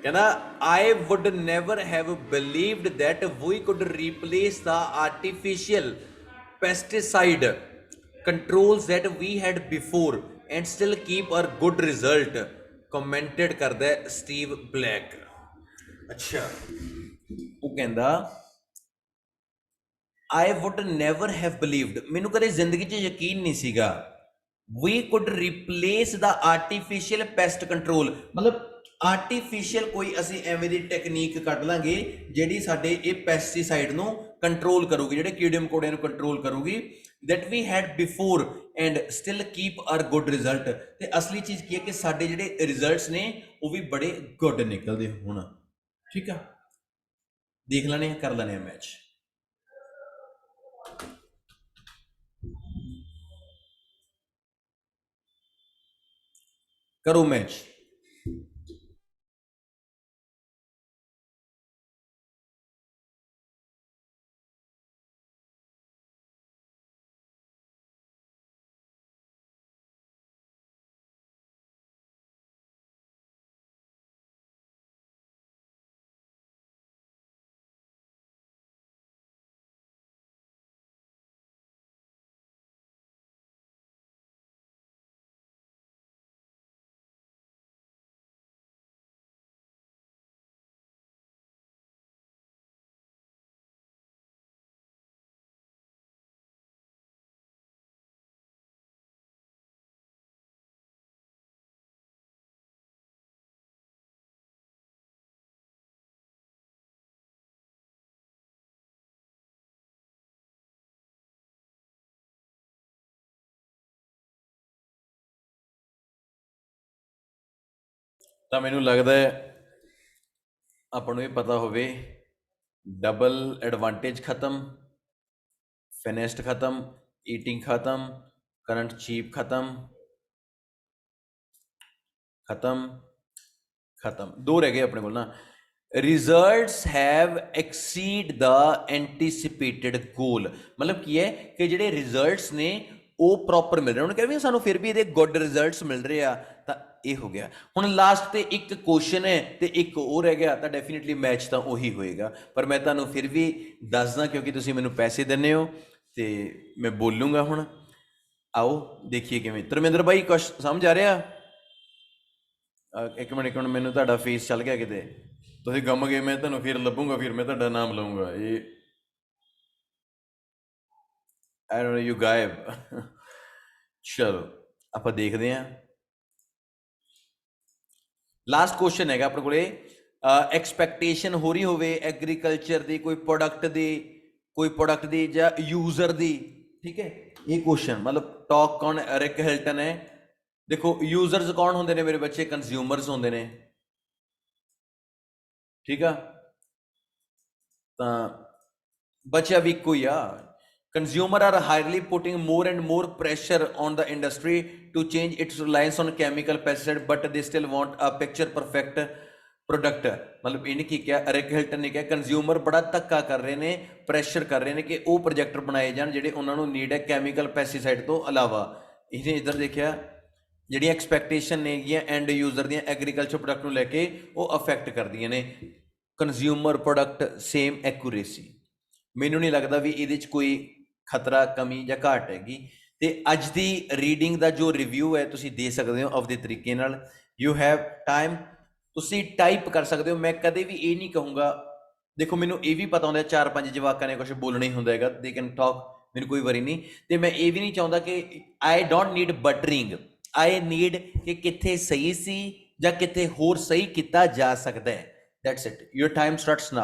A: ਕਹਿੰਦਾ I would never have believed that we could replace the artificial pesticide controls that we had before and still keep our good result commented ਕਰਦਾ ਸਟੀਵ ਬਲੈਕ ਅੱਛਾ ਉਹ ਕਹਿੰਦਾ I would never have believed ਮੈਨੂੰ ਕਦੇ ਜ਼ਿੰਦਗੀ 'ਚ ਯਕੀਨ ਨਹੀਂ ਸੀਗਾ we could replace the artificial pest control ਮਤਲਬ ਆਰਟੀਫਿਸ਼ੀਅਲ ਕੋਈ ਅਸੀਂ ਐਵੇਂ ਦੀ ਟੈਕਨੀਕ ਕੱਢ ਲਾਂਗੇ ਜਿਹੜੀ ਸਾਡੇ ਇਹ ਪੈਸਟੀਸਾਈਡ ਨੂੰ ਕੰਟਰੋਲ ਕਰੂਗੀ ਜਿਹੜੇ ਕੀੜੇ ਮਕੌੜਿਆਂ ਨੂੰ ਕੰਟਰੋਲ ਕਰੂਗੀ that we had before and still keep are good result. ਤੇ ਅਸਲੀ ਚੀਜ਼ ਕੀ ਹੈ ਕਿ ਸਾਡੇ ਜਿਹੜੇ ਰਿਜ਼ਲਟਸ ਨੇ ਉਹ ਵੀ ਬੜੇ ਗੁੱਡ ਨਿਕਲਦੇ ਹੋਣ। ਠੀਕ ਆ, ਦੇਖ ਲੈਣੇ ਆ, ਕਰ ਲੈਣੇ ਆ ਮੈਚ। ਕਰੋ ਮੈਚ। ਤਾਂ ਮੈਨੂੰ ਲੱਗਦਾ ਹੈ ਆਪਾਂ ਨੂੰ ਇਹ ਪਤਾ ਹੋਵੇ, ਡਬਲ ਐਡਵਾਂਟੇਜ ਖਤਮ, ਫਿਨਿਸ਼ਡ ਖਤਮ, ਈਟਿੰਗ ਖਤਮ, ਕਰੰਟ ਚੀਪ ਖਤਮ, ਖਤਮ। ਦੋ ਰਹਿ ਗਏ ਆਪਣੇ ਕੋਲ ਨਾ। ਰਿਜ਼ਲਟਸ ਹੈਵ ਐਕਸੀਡ ਦਾ ਐਂਟੀਸਿਪੇਟਡ ਗੋਲ। ਮਤਲਬ ਕੀ ਹੈ ਕਿ ਜਿਹੜੇ ਰਿਜ਼ਲਟਸ ਨੇ ਉਹ ਪ੍ਰੋਪਰ ਮਿਲ ਰਹੇ। ਉਹਨੇ ਕਿਹਾ ਵੀ ਸਾਨੂੰ ਫਿਰ ਵੀ ਇਹਦੇ ਗੁੱਡ ਰਿਜ਼ਲਟਸ ਮਿਲ ਰਹੇ ਆ, ਤਾਂ ਇਹ ਹੋ ਗਿਆ। ਹੁਣ ਲਾਸਟ ਤੇ ਇੱਕ ਕੁਐਸਚਨ ਹੈ ਤੇ ਇੱਕ ਉਹ ਰਹਿ ਗਿਆ, ਤਾਂ ਡੈਫੀਨਿਟਲੀ ਮੈਚ ਤਾਂ ਉਹੀ ਹੋਏਗਾ। ਪਰ ਮੈਂ ਤੁਹਾਨੂੰ ਫਿਰ ਵੀ ਦੱਸਦਾ ਕਿਉਂਕਿ ਤੁਸੀਂ ਮੈਨੂੰ ਪੈਸੇ ਦਿੰਦੇ ਹੋ ਤੇ ਮੈਂ ਬੋਲੂੰਗਾ। ਹੁਣ ਆਓ ਦੇਖੀਏ ਕਿਵੇਂ। ਧਰਮਿੰਦਰ ਬਾਈ ਕੁਛ ਸਮਝ ਆ ਰਿਹਾ? ਇੱਕ ਮਿੰਟ ਮੈਨੂੰ ਤੁਹਾਡਾ ਫੇਸ ਚੱਲ ਗਿਆ ਕਿਤੇ, ਤੁਸੀਂ ਗੁੰਮ ਗਏ, ਮੈਂ ਤੁਹਾਨੂੰ ਫਿਰ ਲੱਭੂੰਗਾ, ਫਿਰ ਮੈਂ ਤੁਹਾਡਾ ਨਾਮ ਲਊਂਗਾ। ਇਹ ਆਈ ਡੋਨਟ ਨੋ ਯੂ ਗਾਇਬ। ਚਲੋ ਆਪਾਂ ਦੇਖਦੇ ਹਾਂ। ਲਾਸਟ ਕੁਐਸਚਨ ਹੈਗਾ ਆਪਣੇ ਕੋਲੇ। ਐਕਸਪੈਕਟੇਸ਼ਨ ਹੋ ਰਹੀ ਹੋਵੇ ਐਗਰੀਕਲਚਰ ਦੀ, ਕੋਈ ਪ੍ਰੋਡਕਟ ਦੀ ਜਾਂ ਯੂਜ਼ਰ ਦੀ। ਠੀਕ ਹੈ, ਇਹ ਕੁਐਸਚਨ ਮਤਲਬ ਟਾਕ ਕੌਣ? ਰਿਕ ਹਿਲਟਨ ਹੈ। ਦੇਖੋ ਯੂਜ਼ਰਸ ਕੌਣ ਹੁੰਦੇ ਨੇ ਮੇਰੇ ਬੱਚੇ? ਕੰਜ਼ਿਊਮਰਸ ਹੁੰਦੇ ਨੇ। ਠੀਕ ਆ, ਤਾਂ ਬਚਿਆ ਵੀ ਇੱਕੋ ਹੀ ਆ। Consumer are highly putting more and more pressure on the industry to change its reliance on chemical pesticide, but they still want a picture perfect product। ਮਤਲਬ ਇਹਨੇ ਕੀ ਕਿਹਾ, ਰਿਕ ਹਿਲਟਨ ਨੇ ਕਿਹਾ ਕੰਜ਼ਿਊਮਰ ਬੜਾ ਧੱਕਾ ਕਰ ਰਹੇ ਨੇ, ਪ੍ਰੈਸ਼ਰ ਕਰ ਰਹੇ ਨੇ ਕਿ ਉਹ ਪ੍ਰੋਜੈਕਟ ਬਣਾਏ ਜਾਣ ਜਿਹੜੇ ਉਹਨਾਂ ਨੂੰ ਨੀਡ ਹੈ ਕੈਮੀਕਲ ਪੈਸਟੀਸਾਈਡ ਤੋਂ ਇਲਾਵਾ। ਇਹਨੇ ਇੱਧਰ ਦੇਖਿਆ ਜਿਹੜੀਆਂ ਐਕਸਪੈਕਟੇਸ਼ਨ ਨੇਗੀਆਂ ਐਂਡ ਯੂਜ਼ਰ ਦੀਆਂ ਐਗਰੀਕਲਚਰ ਪ੍ਰੋਡਕਟ ਨੂੰ ਲੈ ਕੇ, ਉਹ ਅਫੈਕਟ ਕਰਦੀਆਂ ਨੇ ਕੰਜ਼ਿਊਮਰ ਪ੍ਰੋਡਕਟ ਸੇਮ ਐਕੂਰੇਸੀ। ਮੈਨੂੰ ਨਹੀਂ ਲੱਗਦਾ ਵੀ ਇਹਦੇ 'ਚ ਕੋਈ ਖਤਰਾ, ਕਮੀ ਜਾਂ ਘਾਟ ਹੈਗੀ। ਤੇ ਅੱਜ ਦੀ ਰੀਡਿੰਗ ਦਾ ਜੋ ਰਿਵਿਊ ਹੈ ਤੁਸੀਂ ਦੇ ਸਕਦੇ ਹੋ ਆਪਦੇ ਤਰੀਕੇ ਨਾਲ। ਯੂ ਹੈਵ ਟਾਈਮ, ਤੁਸੀਂ ਟਾਈਪ ਕਰ ਸਕਦੇ ਹੋ। ਮੈਂ ਕਦੇ ਵੀ ਇਹ ਨਹੀਂ ਕਹੂੰਗਾ, ਦੇਖੋ ਮੈਨੂੰ ਇਹ ਵੀ ਪਤਾ ਹੁੰਦਾ 4-5 ਜਵਾਕਾਂ ਨੇ ਕੁਝ ਬੋਲਣਾ ਹੀ ਹੁੰਦਾ ਹੈਗਾ, ਦੇ ਕੈਨ ਟਾਕ, ਮੈਨੂੰ ਕੋਈ ਵਰੀ ਨਹੀਂ। ਤੇ ਮੈਂ ਇਹ ਵੀ ਨਹੀਂ ਚਾਹੁੰਦਾ ਕਿ I don't need buttering, I need ਕਿ ਕਿੱਥੇ ਸਹੀ ਸੀ ਜਾਂ ਕਿੱਥੇ ਹੋਰ ਸਹੀ ਕੀਤਾ ਜਾ ਸਕਦਾ ਹੈ। That's it, your time starts now.